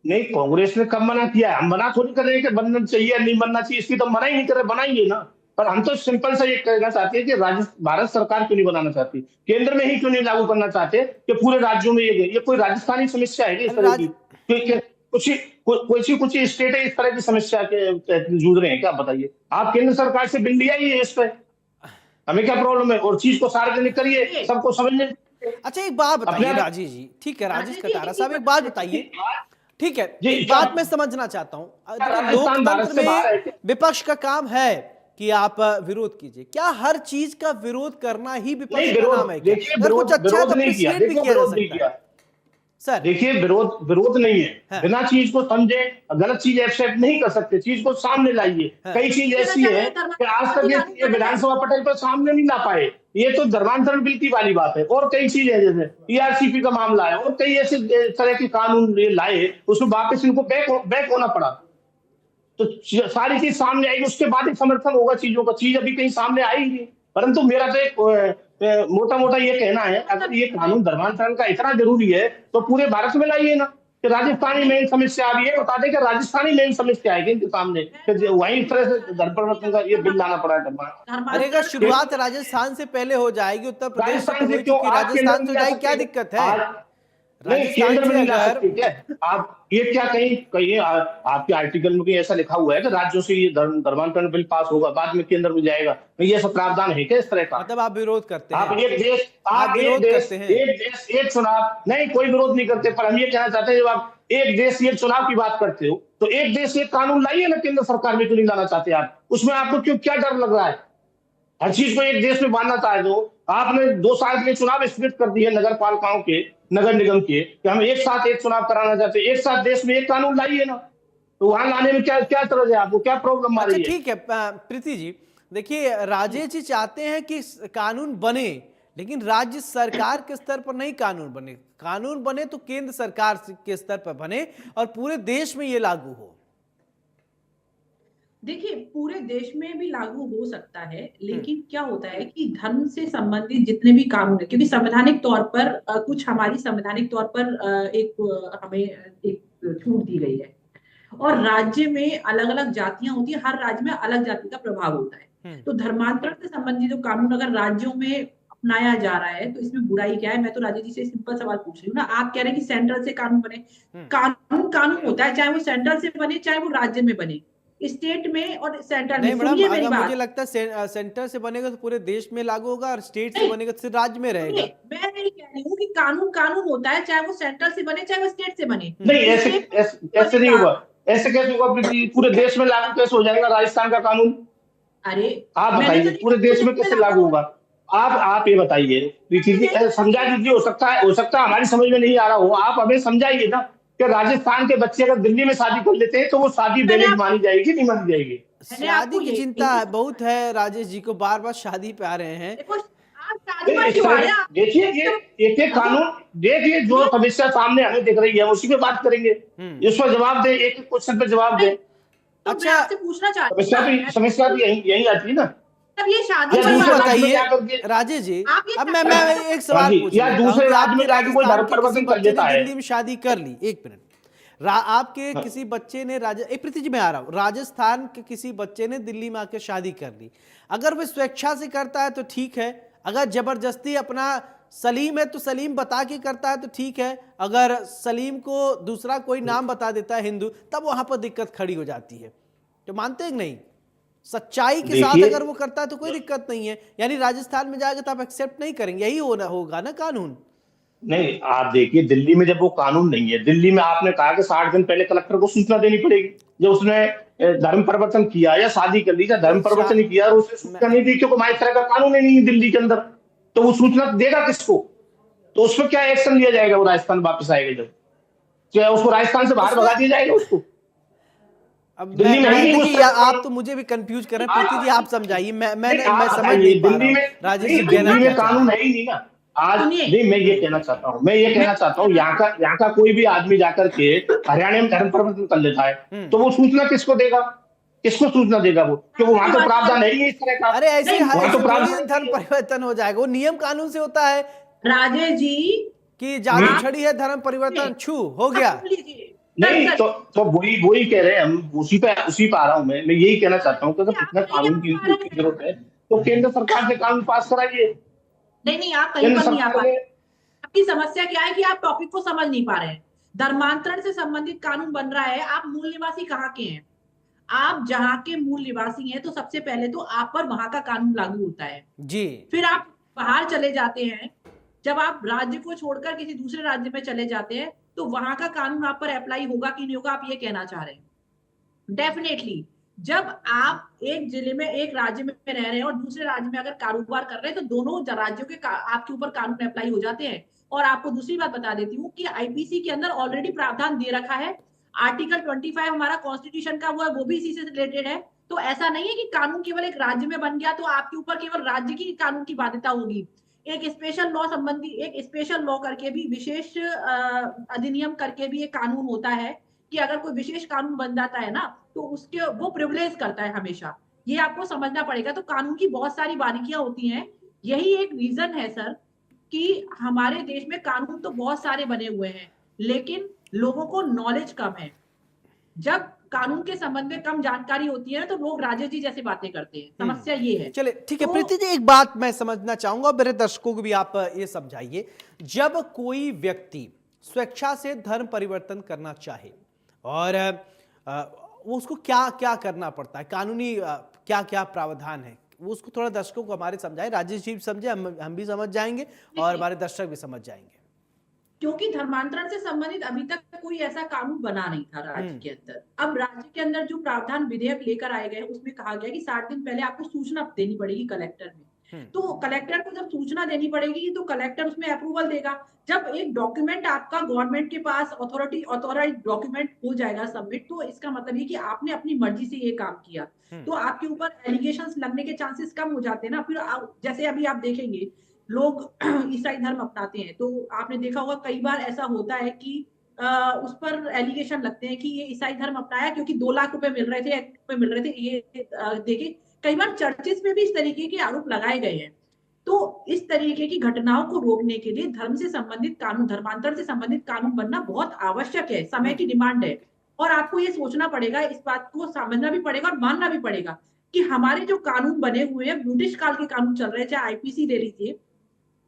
नहीं, कांग्रेस ने कब मना किया है? हम मना थोड़ी कर रहे हैं कि बनना चाहिए या नहीं बनना चाहिए, इसकी तो मना ही नहीं कर रहे, बनाइए ना। पर हम तो सिंपल सा ये कहना चाहते हैं कि भारत सरकार क्यों नहीं बनाना चाहती, केंद्र में ही क्यों नहीं लागू करना चाहते कि पूरे राज्यों में ये कोई राजस्थानी समस्या है इस तरह की? कुछ ही स्टेट है इस तरह की समस्या के जूझ रहे हैं क्या? बताइए। आप केंद्र सरकार से बिल लिया ही है इस पे, हमें क्या प्रॉब्लम है? और चीज को सार्वजनिक करिए, सबको समझने। अच्छा एक बात बताइए अपने राजेश जी, ठीक है राजेश राजेश जी, कटारा एक साहब, चीज एक बात बताइए। बताइए। ठीक है, जी, एक बात मैं समझना चाहता हूं, देखिए राजस्थान भारत लोकतंत्र से बाहर है में क्या? विपक्ष का काम है कि आप विरोध कीजिए। क्या हर चीज का विरोध करना ही विपक्ष नहीं, का विरोध नाम है क्या? देखिए, अगर कुछ अच्छा है तो नहीं किया, अप्रिशिएट भी देखो किया जा विरोध नहीं सकता है किया। सर। देखिए, विरोध नहीं है, हाँ। बिना चीज को समझे गलत चीज एक्सेप्ट नहीं कर सकते, चीज को सामने लाइए। हाँ। कई चीज ऐसी है कि आज तक ये विधानसभा पटल पर सामने नहीं ला पाए। ये तो धर्मांतरण बिल की वाली बात है, और कई चीज है जैसे ERCP का मामला है, और कई ऐसे तरह के कानून ये लाए, उसमें वापस इनको बैक होना पड़ा। तो सारी चीज सामने आएगी, उसके बाद ही समर्थन होगा चीजों का। चीज अभी कहीं सामने आई नहीं। परंतु मेरा तो एक मोटा मोटा ये कहना है, अगर ये कानून धर्मांतरण का इतना जरूरी है तो पूरे भारत में लाइए ना। कि राजस्थानी मेन समस्या आ रही है, बता दें कि राजस्थानी मेन समस्या आएगी इनके सामने, वही इस तरह से धर्म परिवर्तन का ये बिल लाना पड़ा है। अरे अगर शुरुआत राजस्थान से पहले हो जाएगी, उत्तर प्रदेश से तो राजस्थान हो से ही क्यों चुकी, आज केंद्र राजस्थान में से हो जा जाएगी, सकते क्या हैं? दिक्कत है? नहीं, केंद्र राजस्थान में से नहीं ला अगर सकते क्या? आप ये क्या कहीं कहीं आपके आर्टिकल में कहीं ऐसा लिखा हुआ है कि राज्यों से ये धर्मांतरण बिल पास होगा, बाद में केंद्र में जाएगा? नहीं, ये सब प्रावधान है क्या इस तरह का? मतलब आप विरोध करते आप हैं? एक देश, आप आप विरोध करते हैं? एक देश एक चुनाव, नहीं कोई विरोध नहीं करते, पर हम ये कहना चाहते हैं जब आप एक देश एक चुनाव की बात करते हो तो एक देश एक कानून लाइए ना, केंद्र सरकार में क्यों नहीं लाना चाहते आप? उसमें आपको क्यों क्या डर लग रहा है? हर चीज को एक देश में बांधना चाहे तो आपने 2 साल के लिए चुनाव स्प्लिट कर दिए नगर पालिकाओं के, नगर निगम के, कि हम एक साथ एक चुनाव कराना चाहते हैं, एक साथ देश में एक कानून लाइए ना। तो वहां लाने में क्या क्या तरज है? आपको क्या प्रॉब्लम आ अच्छा रही है? ठीक है प्रीति जी, देखिए राजेश जी चाहते हैं कि कानून बने, लेकिन राज्य सरकार के स्तर पर नहीं कानून बने। कानून बने तो केंद्र सरकार के स्तर पर बने और पूरे देश में ये लागू हो। देखिए पूरे देश में भी लागू हो सकता है, लेकिन क्या होता है कि धर्म से संबंधित जितने भी कानून है, क्योंकि संवैधानिक तौर पर कुछ हमारी संवैधानिक तौर पर हमें एक छूट दी गई है, और राज्य में अलग अलग जातियां होती है, हर राज्य में अलग जाति का प्रभाव होता है। तो धर्मांतरण से संबंधित जो कानून अगर राज्यों में अपनाया जा रहा है तो इसमें बुराई क्या है? मैं तो राजेश जी से सिंपल सवाल पूछ रही हूँ ना। आप कह रहे हैं कि सेंट्रल से कानून बने, कानून कानून होता है, चाहे वो सेंट्रल से बने चाहे वो राज्य में बने, स्टेट में और सेंट्रल में। नहीं मैडम, सुनिए मेरी अगर बात, मुझे लगता है सेंटर से बनेगा तो पूरे देश में लागू होगा और स्टेट से नहीं बनेगा तो सिर्फ राज्य में रहेगा। सुनिए, मैं नहीं कह रही हूँ कि कानून कानून होता है, चाहे वो सेंट्रल से बने चाहे वो स्टेट से बने। नहीं, ऐसे स्टेट ऐसे नहीं होगा। ऐसे कैसे होगा? पूरे देश में लागू कैसे हो जाएगा राजस्थान का कानून? अरे आप मैंने बताइए तो नहीं पूरे कहा देश में कैसे लागू होगा? आप ये बताइए प्रीति जी, समझा दीजिए। हो सकता है हमारी समझ में नहीं आ रहा हो, आप हमें समझाइए ना कि राजस्थान के बच्चे अगर दिल्ली में शादी कर लेते हैं तो वो शादी वैलिड मानी जाएगी, नहीं मानी जाएगी? मैंने शादी आपको की यही चिंता तो बहुत है राजेश जी को, बार बार शादी पे आ रहे हैं। देखो, आप शादी नहीं, पर इस क्यों आ तरह रहे के हैं? देखिए, ये एक कानून देखिए, जो समस्या सामने हमें दिख रही है उसी पे बात करेंगे। इस पर जवाब दें, एक एक क्वेश्चन पे जवाब दें। तो मैं अच्छा आपसे पूछना चाहती हूँ ना, समस्या भी यही यही आती है ना। मतलब ये शादी या अच्छा पर ये दूसरे बात, राज्य में बताइए जाकर के, राजेश जी, आप ये अब मैं शादी एक हाँ सवाल जी, पूछ या लेता हूँ दूसरे कि राज्य में आपके जाकर कोई राजस्थान धर्म के किसी परिवर्तन कर बच्चे ने लेता है। दिल्ली में शादी कर ली, एक मिनट, आपके हाँ। किसी बच्चे ने प्रीति जी मैं आ रहा हूँ, राजस्थान के किसी बच्चे ने दिल्ली में आके शादी कर ली, अगर वो स्वेच्छा से करता है तो ठीक है, अगर जबरदस्ती अपना सलीम है तो सलीम बता के करता है तो ठीक है, अगर सलीम को दूसरा कोई नाम बता देता है हिंदू, तब वहां पर दिक्कत खड़ी हो जाती है। तो मानते हैं कि नहीं? सच्चाई के साथ देखिए, अगर वो करता है तो कोई दिक्कत नहीं है, यानी राजस्थान में जाएगा तो आप एक्सेप्ट नहीं करेंगे, यही होगा ना कानून? नहीं, आप देखिए दिल्ली में जब वो कानून नहीं है, दिल्ली में आपने कहा कि 60 दिन पहले कलेक्टर को सूचना देनी पड़ेगी। जब उसने धर्म परिवर्तन किया या शादी कर ली या धर्म परिवर्तन ही किया और उसने सूचना नहीं दी, क्योंकि हमारी तरह का कानून ही नहीं है दिल्ली के अंदर, तो वो सूचना देगा किसको? तो उस पर क्या एक्शन लिया जाएगा? वो राजस्थान वापस आएगा जब, क्या उसको राजस्थान से बाहर भगा दिया जाएगा उसको? अब दिल्ली में है मैं नहीं उस देखिए तरह का आप कानून। तो मुझे भी कंफ्यूज कर रहे हैं प्रीति जी, आप समझाइए, नहीं, मैं आप समझ बताइए, नहीं पा रहा दिल्ली हूँ में राजेश नहीं, जी कहना दिल्ली क्या में चाह रहे कानून हैं। है ही नहीं ना आज। सुनिए, नहीं, मैं ये कहना चाहता हूँ, यहाँ का कोई भी आदमी जाकर के हरियाणा में धर्म परिवर्तन कर लेता है तो वो सूचना किसको देगा? किसको सूचना देगा वो? कि वो वहां तो प्रावधान है ही नहीं इस तरह का। अरे ऐसे नहीं, वहां तो ऐसे थोड़ी प्रावधान धर्म परिवर्तन हो जाएगा, वो नियम कानून से होता है राजेश जी कि जादू नहीं। छड़ी है धर्म परिवर्तन छू हो गया। सुन लीजिए, नहीं, सर, तो वही कह रहे हैं हम, उसी पे आ रहा हूँ मैं यही कहना चाहता हूँ कि अगर आप इतना नहीं कानून आ की पा रहे हैं। जरूरत है तो केंद्र सरकार से कानून पास कराइए। नहीं आप कहीं केंद्र पर नहीं आ सरकार पा ने रहे। आपकी समस्या क्या है कि आप टॉपिक को समझ नहीं पा रहे हैं। धर्मांतरण से संबंधित कानून बन रहा है, आप मूल निवासी कहाँ के हैं? आप जहाँ के मूल निवासी हैं तो सबसे पहले तो आप पर वहां का कानून लागू होता है, जी फिर आप बाहर चले जाते हैं, जब आप राज्य को छोड़कर किसी दूसरे राज्य में चले जाते हैं तो वहां का कानून आप पर अप्लाई होगा कि नहीं होगा, आप ये कहना चाह रहे हैं? डेफिनेटली जब आप एक जिले में एक राज्य में रह रहे हैं और दूसरे राज्य में अगर कारोबार कर रहे हैं तो दोनों राज्यों के आपके ऊपर कानून अप्लाई हो जाते हैं। और आपको दूसरी बात बता देती हूँ कि आईपीसी के अंदर ऑलरेडी प्रावधान दे रखा है, आर्टिकल 25 हमारा कॉन्स्टिट्यूशन का वो भी इसी से रिलेटेड है। तो ऐसा नहीं है कि कानून केवल एक राज्य में बन गया तो आपके ऊपर केवल राज्य की कानून की बाध्यता होगी। एक स्पेशल लॉ संबंधी, एक स्पेशल लॉ करके भी, विशेष अधिनियम करके भी एक कानून होता है कि अगर कोई विशेष कानून बन जाता है ना तो उसके वो प्रिविलेज करता है हमेशा, ये आपको समझना पड़ेगा। तो कानून की बहुत सारी बारीकियां होती हैं, यही एक रीजन है सर कि हमारे देश में कानून तो बहुत सारे बने हुए हैं लेकिन लोगों को नॉलेज कम है। जब कानून के संबंध में कम जानकारी होती है तो लोग राजेश जी जैसे बातें करते हैं, समस्या ये है। चले ठीक है तो, प्रीति जी, एक बात मैं समझना चाहूंगा, मेरे दर्शकों को भी आप ये समझाइए, जब कोई व्यक्ति स्वेच्छा से धर्म परिवर्तन करना चाहे और वो उसको क्या क्या करना पड़ता है, कानूनी क्या क्या प्रावधान है, वो उसको थोड़ा दर्शकों को हमारे समझाए। राजेश जी समझे, हम भी समझ जाएंगे और हमारे दर्शक भी समझ जाएंगे। क्योंकि धर्मांतरण से संबंधित अभी तक कोई ऐसा कानून बना नहीं था राज्य के अंदर। अब राज्य के अंदर जो प्रावधान विधेयक लेकर आए गए उसमें कहा गया कि 60 दिन पहले आपको सूचना देनी पड़ेगी कलेक्टर में। तो कलेक्टर को जब सूचना देनी पड़ेगी तो कलेक्टर उसमें अप्रूवल देगा। जब एक डॉक्यूमेंट आपका गवर्नमेंट के पास ऑथोराइज डॉक्यूमेंट हो जाएगा सबमिट, तो इसका मतलब ये कि आपने अपनी मर्जी से ये काम किया, तो आपके ऊपर एलिगेशंस लगने के चांसेस कम हो जाते हैं ना। फिर जैसे अभी आप देखेंगे लोग ईसाई धर्म अपनाते हैं, तो आपने देखा होगा कई बार ऐसा होता है कि उस पर एलिगेशन लगते हैं कि ये ईसाई धर्म अपनाया क्योंकि 2 लाख रुपए मिल रहे थे, 1 रुपए मिल रहे थे। ये देखिए कई बार चर्चेस में भी इस तरीके के आरोप लगाए गए हैं। तो इस तरीके की घटनाओं को रोकने के लिए धर्म से संबंधित कानून, धर्मांतरण से संबंधित कानून बनना बहुत आवश्यक है, समय की डिमांड है। और आपको ये सोचना पड़ेगा, इस बात को समझना भी पड़ेगा और मानना भी पड़ेगा कि हमारे जो कानून बने हुए हैं, ब्रिटिश काल के कानून चल रहे हैं, चाहे आईपीसी ले लीजिए,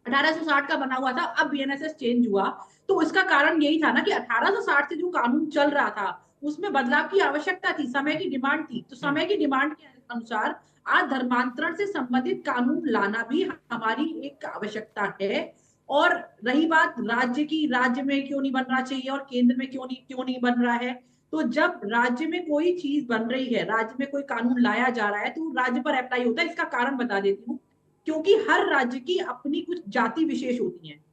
1860 का बना हुआ था, अब बीएनएसएस चेंज हुआ। तो इसका कारण यही था ना कि 1860 से जो कानून चल रहा था उसमें बदलाव की आवश्यकता थी, समय की डिमांड थी। तो समय की डिमांड के अनुसार आज धर्मांतरण से संबंधित कानून लाना भी हमारी एक आवश्यकता है। और रही बात राज्य की, राज्य में क्यों नहीं बनना चाहिए और केंद्र में क्यों नहीं बन रहा है, तो जब राज्य में कोई चीज बन रही है, राज्य में कोई कानून लाया जा रहा है, तो राज्य पर अप्लाई होता है। इसका कारण बता देती हूँ, क्योंकि हर राज्य की अपनी कुछ जाति विशेष होती हैं,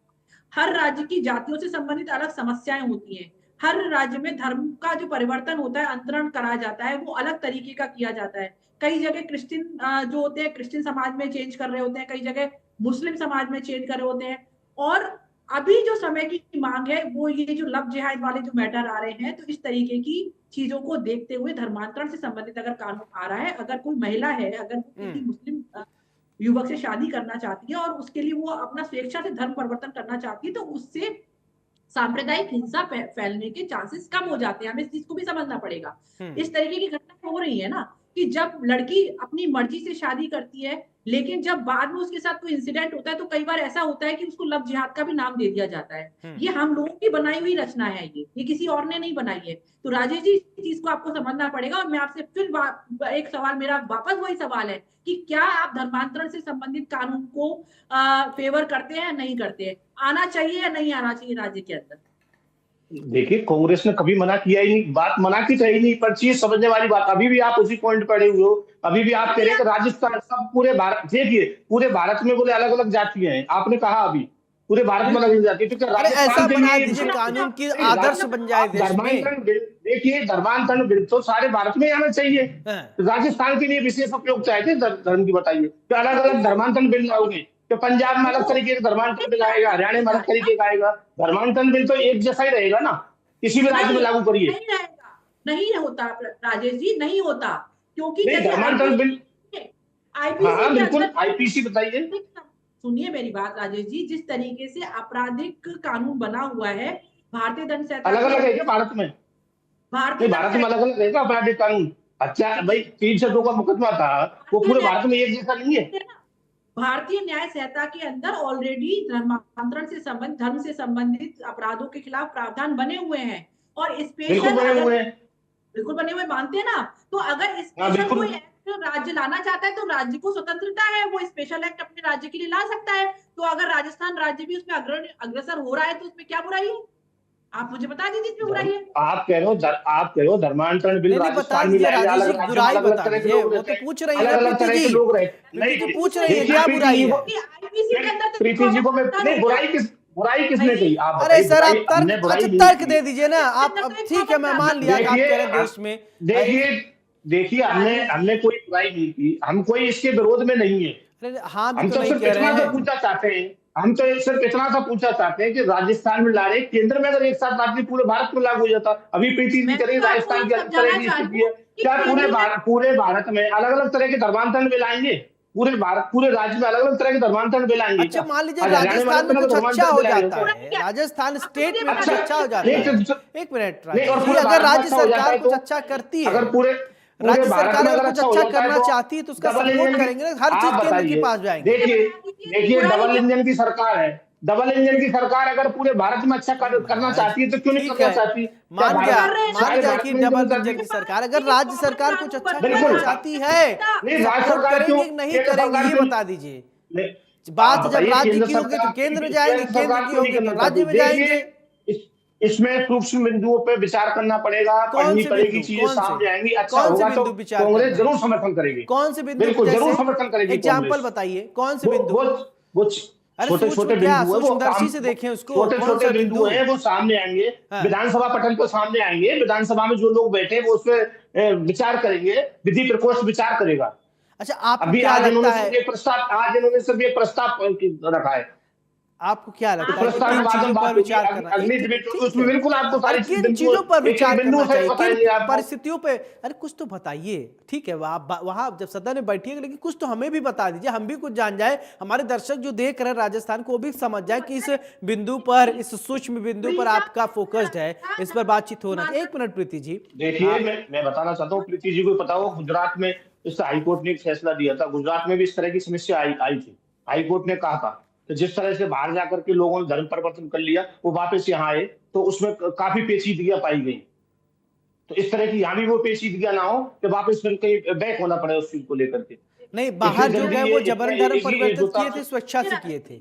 हर राज्य की जातियों से संबंधित अलग समस्याएं होती हैं। हर राज्य में धर्म का जो परिवर्तन होता है, अंतरण करा जाता है, वो अलग तरीके का किया जाता है। कई जगह क्रिश्चियन जो होते हैं क्रिश्चियन समाज में चेंज कर रहे होते हैं, कई जगह मुस्लिम समाज में चेंज कर रहे होते हैं। और अभी जो समय की मांग है वो ये जो लव जिहाद वाले जो मैटर आ रहे हैं, तो इस तरीके की चीजों को देखते हुए धर्मांतरण से संबंधित अगर कानून आ रहा है, अगर कोई महिला है, अगर किसी मुस्लिम युवक से शादी करना चाहती है और उसके लिए वो अपना स्वेच्छा से धर्म परिवर्तन करना चाहती है, तो उससे सांप्रदायिक हिंसा फैलने के चांसेस कम हो जाते हैं। हमें इस चीज को भी समझना पड़ेगा। इस तरीके की घटना हो रही है ना कि जब लड़की अपनी मर्जी से शादी करती है, लेकिन जब बाद में उसके साथ कोई इंसिडेंट होता है, तो कई बार ऐसा होता है कि उसको लव जिहाद का भी नाम दे दिया जाता है। ये हम लोगों की बनाई हुई रचना है, ये किसी और ने नहीं बनाई है। तो राजेश जी, इस चीज को आपको समझना पड़ेगा। और मैं आपसे फिर एक सवाल, मेरा वापस वही सवाल है कि क्या आप धर्मांतरण से संबंधित कानून को फेवर करते हैं या नहीं करते हैं? आना चाहिए या नहीं आना चाहिए राज्य के अंदर? देखिए, कांग्रेस ने कभी मना किया ही नहीं, बात मना की चाहिए नहीं, पर चीज समझने वाली बात। अभी भी आप उसी पॉइंट पर अड़े हुए हो। अभी भी आप कह रहे हैं कि राजस्थान, सब पूरे भारत, देखिए पूरे भारत में बोले अलग अलग जातियां हैं, आपने कहा अभी पूरे भारत में अलग अलग जाति, क्योंकि अरे ऐसा राजस्थान के बना लिए दीजिए कानून की आदर्श बन जाए देश में। धर्मांतरण बिल, देखिए धर्मांतरण बिल तो सारे भारत में आना चाहिए। राजस्थान के लिए विशेष उपयोगिता है धर्म की, बताइए कि अलग अलग धर्मांतरण बिल लाओगे तो पंजाब में अलग तरीके का धर्मांतरण बिल आएगा, हरियाणा में अलग तरीके का आएगा। धर्मांतरण बिल तो एक जैसा ही रहेगा ना, किसी भी राज्य में लागू करिए। नहीं रहेगा, नहीं होता राजेश जी, नहीं होता, क्योंकि धर्मांतरण बिल, हाँ बिल्कुल, आईपीसी बताइए। सुनिए मेरी बात राजेश जी, जिस तरीके से आपराधिक कानून बना हुआ है, भारतीय दंड संहिता अलग अलग है क्या भारत में? भारत में अलग अलग रहेगा आपराधिक कानून। अच्छा भाई, 302 का मुकदमा था, वो पूरे भारत में एक जैसा नहीं है। भारतीय न्याय संहिता के अंदर ऑलरेडी धर्मांतरण से संबंधित, धर्म से संबंधित अपराधों के खिलाफ प्रावधान बने हुए हैं। और स्पेशल बिल्कुल बने हुए, मानते हैं ना? तो अगर स्पेशल कोई एक्ट राज्य लाना चाहता है तो राज्य को स्वतंत्रता है, वो स्पेशल एक्ट अपने राज्य के लिए ला सकता है। तो अगर राजस्थान राज्य भी उसमें अग्रसर हो रहा है तो उसमें क्या बुराई है? आप मुझे बता दीजिए इसमें बुराई है। आप कह रहे हो धर्मांतरण बिल राजस्थान में लाया, अलग राज्यों में अलग अलग तरह के लोग रहते हैं, अलग अलग तरह के लोग रहते हैं। नहीं पूछ रही है क्या बुराई है? प्रीति जी को मैं नहीं, बुराई किसने कही? आप अरे सर, आप तर्क दे दीजिए ना। आप ठीक है, मैं मान लिया आप कह रहे देश में। देखिए हमने कोई बुराई नहीं की, हम कोई इसके विरोध में नहीं है। हाँ, हम तो सिर्फ इतना सा पूछना चाहते हैं, कि राजस्थान में ला रहे, केंद्र में अगर एक साथ लाते पूरे भारत में लागू हो जाता। अभी प्रीति जी कह रही राजस्थान की अलग तरह की स्थिति है, क्या पूरे भारत में अलग अलग तरह के धर्मांतरण बिल आएंगे? पूरे राज्य में अलग अलग तरह के धर्मांतरण बिल आएंगे? अच्छा, मान लीजिए राजस्थान में कुछ अच्छा हो जाता है, राजस्थान स्टेट में कुछ अच्छा हो जाता है। एक मिनट, अगर राज्य सरकार कुछ अच्छा करती है, अगर पूरे राज्य सरकार अगर कुछ अच्छा करना चाहती है तो उसका सपोर्ट करेंगे ना, हर चीज केंद्र के पास जाएंगे। देखिए डबल इंजन की सरकार है, डबल इंजन की सरकार अगर पूरे भारत में अच्छा करना चाहती है तो क्यों नहीं ठीक करना है, चाहती? क्या मान भारत गया मान सारे गया भारत कि में नहीं करना डबल इंजन चाहती? की सरकार, अगर राज्य सरकार कुछ अच्छा करना बिल्कुल। चाहती है, नहीं, राज्य सपोर्ट सरकार क्यों, करेंगे कि नहीं केंद्र करेंगे सरकार ये क्यों बता दीजिए। नहीं? आप बात जब बताइए, राज्य केंद्र की होगी तो सरकार केंद्र में जाएंगे, केंद्र केंद्र सरकार की क्यों नहीं होगी तो करना राज्य चाहती? में देखिए, जाएंगे। इसमें सूक्ष्म बिंदुओं पे विचार करना पड़ेगा, कौन पढ़नी से पड़ेगी, बिंदु, चीजें सामने आएंगी, अच्छा कौन से होगा तो बिंदु विचार कांग्रेस करना है? जरूर समर्थन करेगी। कौन से बिंदु, बिल्कुल जैसे जरूर समर्थन करेगी एग्जाम्पल कांग्रेस। बताइए, कौन से वो बिंदु? वो वो अरे छोटे सूक्ष्म छोटे क्या, बिंदु है, वो सूक्ष्मदर्शी काम, से देखें उसको, छोटे कौन छोटे सा बिंदु बिंदु? हैं, वो सामने आएंगे, हाँ, विधानसभा पटल पर सामने आएंगे, विधानसभा में जो लोग बैठे वो उस पर विचार करेंगे, विधि प्रकोष्ठ विचार करेगा। अच्छा आपको अभी क्या आज लगता इन्होंने है, सिर्फ एक प्रस्ताव, आज इन्होंने सिर्फ एक प्रस्ताव रखा है। आपको क्या उस लगता है कि प्रस्ताव के किन बाद चीजों में पर बात होगी, विचार करना, अगली एक डिबेट होगी, ठीक उसमें है, बिल्कुल आपको अरे सारी किन बिंदु, चीजों पर एक एक विचार बिंदु करना से चाहिए, किन बताएंगे आपको। परिस्थितियों पे, अरे कुछ तो बताइए। ठीक है, वहां जब सदन में बैठिएगा, लेकिन कुछ तो हमें भी बता दीजिए, हम भी कुछ जान जाए, हमारे दर्शक जो देख रहे हैं राजस्थान को वो भी समझ जाए कि इस बिंदु पर, इस सूक्ष्म बिंदु पर आपका फोकस्ड है, इस पर बातचीत होना चाहिए। एक मिनट प्रीति जी, देखिए, मैं बताना चाहता हूँ, प्रीति जी को पता हो, गुजरात में इस हाईकोर्ट ने एक फैसला दिया था, गुजरात में भी इस तरह की समस्या आई थी। हाईकोर्ट ने कहा था कि जिस तरह से बाहर जाकर के लोगों ने धर्म परिवर्तन कर लिया, वो वापस यहाँ आए तो उसमें काफी पेचीदगियां पाई गई। तो इस तरह की यहाँ भी वो पेचीदगियां ना हो कि वापस फिर कहीं बैक होना पड़े उस चीज को लेकर के। नहीं इसलिए बाहर जो जल्दी गए ये वो इतना जबरन धर्म इजी परिवर्तित जो था, किए थे, स्वेच्छा से किए थे।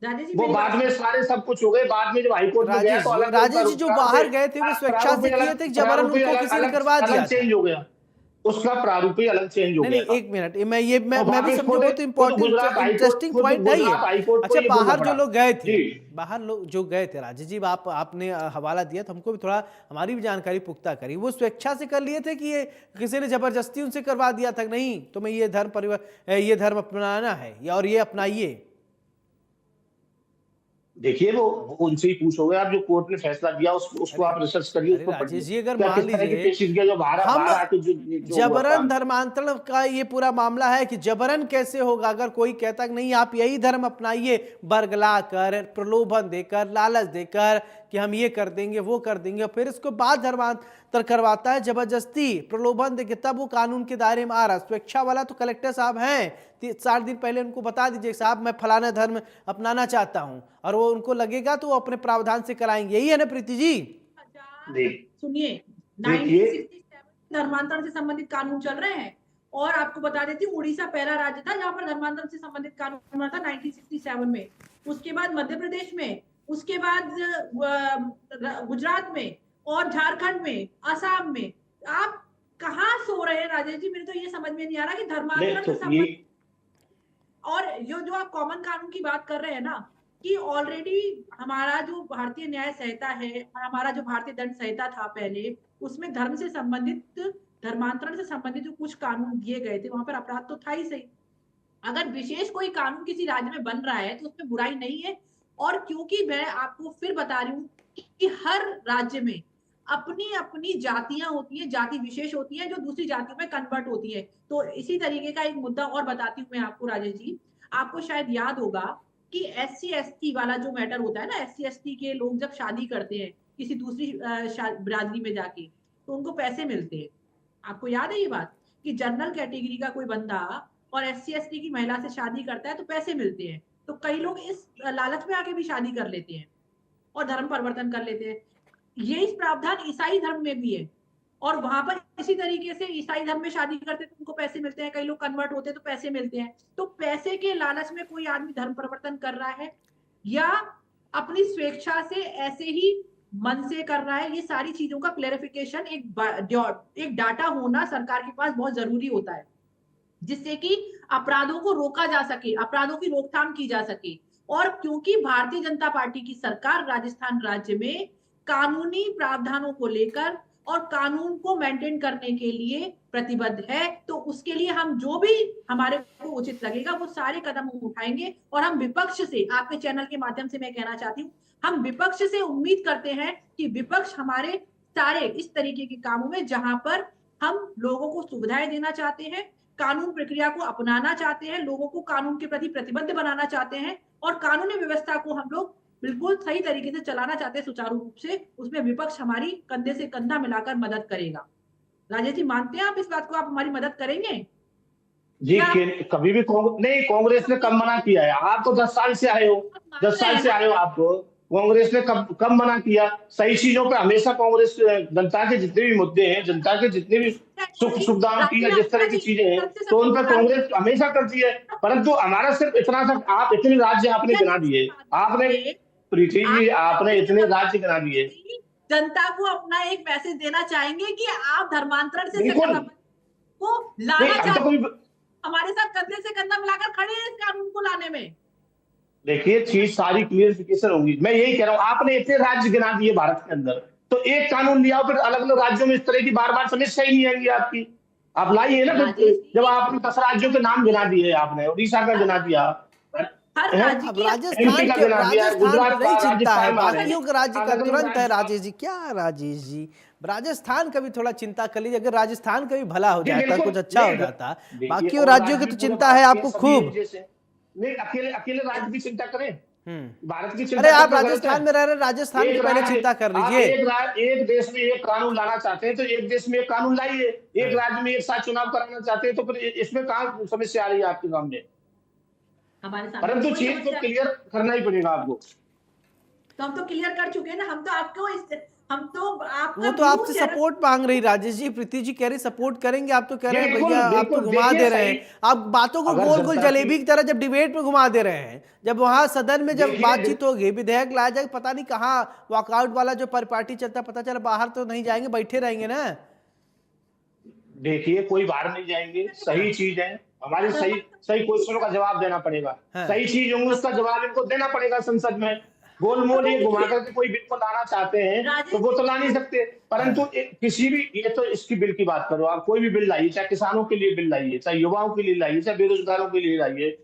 राजेश जी वो मेरी बाद बात में सारे सब कुछ हो गए, बाद में जब हाईकोर्ट में गया तो अलग राजेश जी जो बाहर गए थे वो स्वेच्छा प्रारूप से ही किए अलग, थे, जबरन प्रारूप ही उनको अलग किसी ने अलग करवा दिया अलग था। चेंज हो गया, उसका प्रारूप ही अलग चेंज हो नहीं गया नहीं, था। एक मिनट, मैं तो मैं भी वापस समझू, बहुत इंपॉर्टेंट इंटरेस्टिंग पॉइंट है ये। गुजरात हाईकोर्ट को अच्छा ये बोलना बाहर जो पड़ा। लोग गए थे, जी बाहर लोग जो गए थे, राजेश जी आपने हवाला दिया तो हमको भी थोड़ा हमारी भी जानकारी पुख्ता करी, वो स्वेच्छा से कर लिए थे कि ये किसी ने जबरदस्ती उनसे करवा दिया था, नहीं तुम्हें ये ये धर्म अपनाना है और ये अपनाइए? देखिए, वो उनसे ही पूछोगे आप, जो कोर्ट ने फैसला दिया उसको अरे आप रिसर्च करिए, अरे उसको राजेश पढ़िए, जी, अगर क्या मान किस तरह की लीजिए पेचीदगियां जो बाहर हम बाहर आके जो हुआ जबरन काम। धर्मांतरण का ये पूरा मामला है कि जबरन कैसे होगा, अगर कोई कहता कि नहीं आप यही धर्म अपनाइए, बरगला कर, प्रलोभन देकर, लालच देकर कि हम ये कर देंगे वो कर देंगे, और फिर इसको बाद धर्मांतर करवाता है जबरदस्ती प्रलोभन देके, तब वो कानून के दायरे में आ रहा। स्वेच्छा वाला तो कलेक्टर साहब हैं, 4 दिन पहले उनको बता दीजिए साहब मैं फलाना धर्म अपनाना चाहता हूं, और वो उनको लगेगा तो वो अपने प्रावधान से कराएंगे, यही है ना प्रीति जी? सुनिए, देखिए 1967 धर्मांतरण से संबंधित कानून चल रहे हैं, और आपको बता देती हूँ उड़ीसा पहला राज्य था जहां पर धर्मांतरण से संबंधित कानून बना था 1967 में, उसके बाद मध्य प्रदेश में, उसके बाद गुजरात में, और झारखंड में, असम में। आप कहाँ सो रहे हैं राजेश जी? मेरे तो ये समझ में नहीं आ रहा कि धर्मांतरण से संबंधित, और जो आप कॉमन कानून की बात कर रहे हैं ना, कि ऑलरेडी हमारा जो भारतीय न्याय संहिता है, हमारा जो भारतीय दंड संहिता था पहले, उसमें धर्म से संबंधित, धर्मांतरण से संबंधित जो कुछ कानून दिए गए थे, वहां पर अपराध तो था ही सही। अगर विशेष कोई कानून किसी राज्य में बन रहा है तो उसमें बुराई नहीं है, और क्योंकि मैं आपको फिर बता रही हूँ कि हर राज्य में अपनी अपनी जातियां होती है, जाति विशेष होती है जो दूसरी जातियों में कन्वर्ट होती है। तो इसी तरीके का एक मुद्दा और बताती हूँ मैं आपको राजेश जी, आपको शायद याद होगा कि SC ST वाला जो मैटर होता है ना, SC ST के लोग जब शादी करते हैं किसी दूसरी बिरादरी में जाके, तो उनको पैसे मिलते हैं। आपको याद है ये बात कि जनरल कैटेगरी का कोई बंदा और SC ST की महिला से शादी करता है तो पैसे मिलते हैं, तो कई लोग इस लालच में आके भी शादी कर लेते हैं और धर्म परिवर्तन कर लेते हैं। ये इस प्रावधान ईसाई धर्म में भी है, और वहां पर इसी तरीके से ईसाई धर्म में शादी करते तो उनको पैसे मिलते हैं, कई लोग कन्वर्ट होते तो पैसे मिलते हैं। तो पैसे के लालच में कोई आदमी धर्म परिवर्तन कर रहा है या अपनी स्वेच्छा से ऐसे ही मन से कर रहा है, ये सारी चीजों का क्लेरिफिकेशन, एक डाटा होना सरकार के पास बहुत जरूरी होता है, जिससे कि अपराधों को रोका जा सके, अपराधों की रोकथाम की जा सके। और क्योंकि भारतीय जनता पार्टी की सरकार राजस्थान राज्य में कानूनी प्रावधानों को लेकर और कानून को मेंटेन करने के लिए प्रतिबद्ध है, तो उसके लिए हम जो भी हमारे को उचित लगेगा वो सारे कदम उठाएंगे। और हम विपक्ष से, आपके चैनल के माध्यम से मैं कहना चाहती हूँ, हम विपक्ष से उम्मीद करते हैं कि विपक्ष हमारे सारे इस तरीके के कामों में, जहां पर हम लोगों को सुविधाएं देना चाहते हैं, कानून प्रक्रिया को अपनाना चाहते हैं, लोगों को कानून के प्रति प्रतिबद्ध बनाना चाहते हैं, और कानूनी व्यवस्था को हम लोग बिल्कुल सही तरीके से चलाना चाहते हैं सुचारू रूप से, उसमें विपक्ष हमारी कंधे से कंधा मिलाकर मदद करेगा। राजेश जी, मानते हैं आप इस बात को? आप हमारी मदद करेंगे? जी क्या कभी भी नहीं, कांग्रेस ने कब मना किया है? आप तो 10 साल से आए हो, 10 साल से आए हो आप तो। कांग्रेस ने कब कब मना किया? सही चीजों पे हमेशा कांग्रेस जनता के जितने भी मुद्दे हैं, जनता के जितने भी सुख सुविधाओं की या जिस तरह की चीजें हैं, तो उन पर कांग्रेस हमेशा करती है। परंतु हमारा सिर्फ इतना सा, आप इतने राज्य आपने गिना दिए, आपने, प्रीति जी आपने इतने राज्य गिना दिए। जनता को अपना एक मैसेज देना चाहेंगे कि आप धर्मांतरण से बिल्कुल को नहीं, लाना हम तो चाहते, कोई, हमारे साथ कंधे से कंधा मिलाकर खड़े हैं इस कानून को लाने में। देखिए चीज सारी क्लियरिफिकेशन होंगी। मैं यही कह रहा हूँ, आपने इतने राज्य गिना दिए भारत के अंदर, तो एक कानून लिया, फिर अलग अलग राज्यों में इस तरह की बार बार समस्या ही नहीं आएगी आपकी। आप लाइए ना, फिर जब आपने 10 राज्यों के नाम गिना दिए, आपने उड़ीसा का गिना दिया, हर राज्य अब की एमपी राजस्थान का के, गिना दिया, राजस्थान को गुजरात नहीं का, चिंता है, राजस्थान में आ रहे बाकियों हैं, के राज्य का अलग अलग तुरंत है। राज्य राजेश जी, क्या राजेश जी, राजस्थान का भी थोड़ा चिंता कर लीजिए। अगर राजस्थान का भी भला हो जी जाता, बिल्कुल कुछ अच्छा हो नहीं। जाता, देखिए बाकियों और राज्यों राज्य की भी तो पूरे चिंता है भारत के आपको सभी एक खूब। जैसे, नहीं अकेले अकेले राज्य की चिंता करें, हम्म। भारत की अरे चिंता आप करना गलत है। राजस्थान में रह रहे हैं, राजस्थान की एक पहले राज्य, चिंता कर आप लीजिए। एक देश में एक कानून लाना चाहते हैं, तो एक देश में एक कानून लाइए। एक हाँ। राज्य में एक साथ चुनाव कराना चाहते हैं, तो फिर इसमें कहाँ समस्या आ रही है आपके सामने? हमारे सामने तो परंतु कोई चीज को समस्या, क्लियर करना ही पड़ेगा आपको। तो हम तो क्लियर कर चुके हैं ना। हम तो आपको हम तो आपका वो तो व्यू आपसे चैनल, सपोर्ट मांग रही राजेश जी। प्रीति जी कह रही सपोर्ट करेंगे, आप तो कह जी रहे हैं भैया बिल्कुल आप तो बिल्कुल, घुमा देखिए दे रहे सही, हैं। आप बातों को अगर गोल गोल जनता की, जलेबी की तरह जब डिबेट में घुमा दे रहे हैं, जब वहां सदन में जब देखिए बातचीत होगी, विधेयक लाया जाएगा, पता नहीं कहाँ वॉकआउट वाला जो परिपाटी चलता है, पता चला बाहर तो नहीं जाएंगे, बैठे रहेंगे ना। देखिए कोई बाहर नहीं जाएंगे, हाँ। सही चीज है। हमारी सही सही क्वेश्चनों का जवाब देना पड़ेगा, हाँ। सही चीज होंगी उसका जवाब इनको देना पड़ेगा संसद में। गोलमोल ये घुमा करके कोई बिल को लाना चाहते हैं, तो राजेश वो तो ला नहीं जी, सकते। परंतु हाँ। किसी भी, ये तो इसकी बिल की बात करो, आप कोई भी बिल लाइए, चाहे किसानों के लिए बिल लाइए, चाहे युवाओं के लिए लाइए, चाहे बेरोजगारों के लिए लाइए,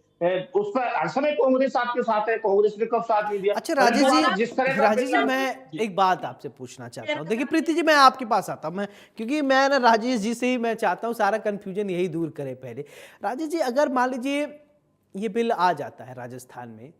उस पर हर समय कांग्रेस आपके साथ है, कांग्रेस ने कब साथ नहीं दिया। अच्छा परंतु आप राजेश जिस तरह जी, का बिल राजेश जी लाते, मैं जी एक बात आपसे पूछना चाहता हूँ। देखिए प्रीति जी, मैं आपके पास आता हूँ, मैं क्योंकि मैं ना राजेश जी से ही मैं चाहता हूँ सारा कंफ्यूजन यही दूर करें पहले। राजेश जी, अगर मान लीजिए ये बिल आ जाता है राजस्थान में,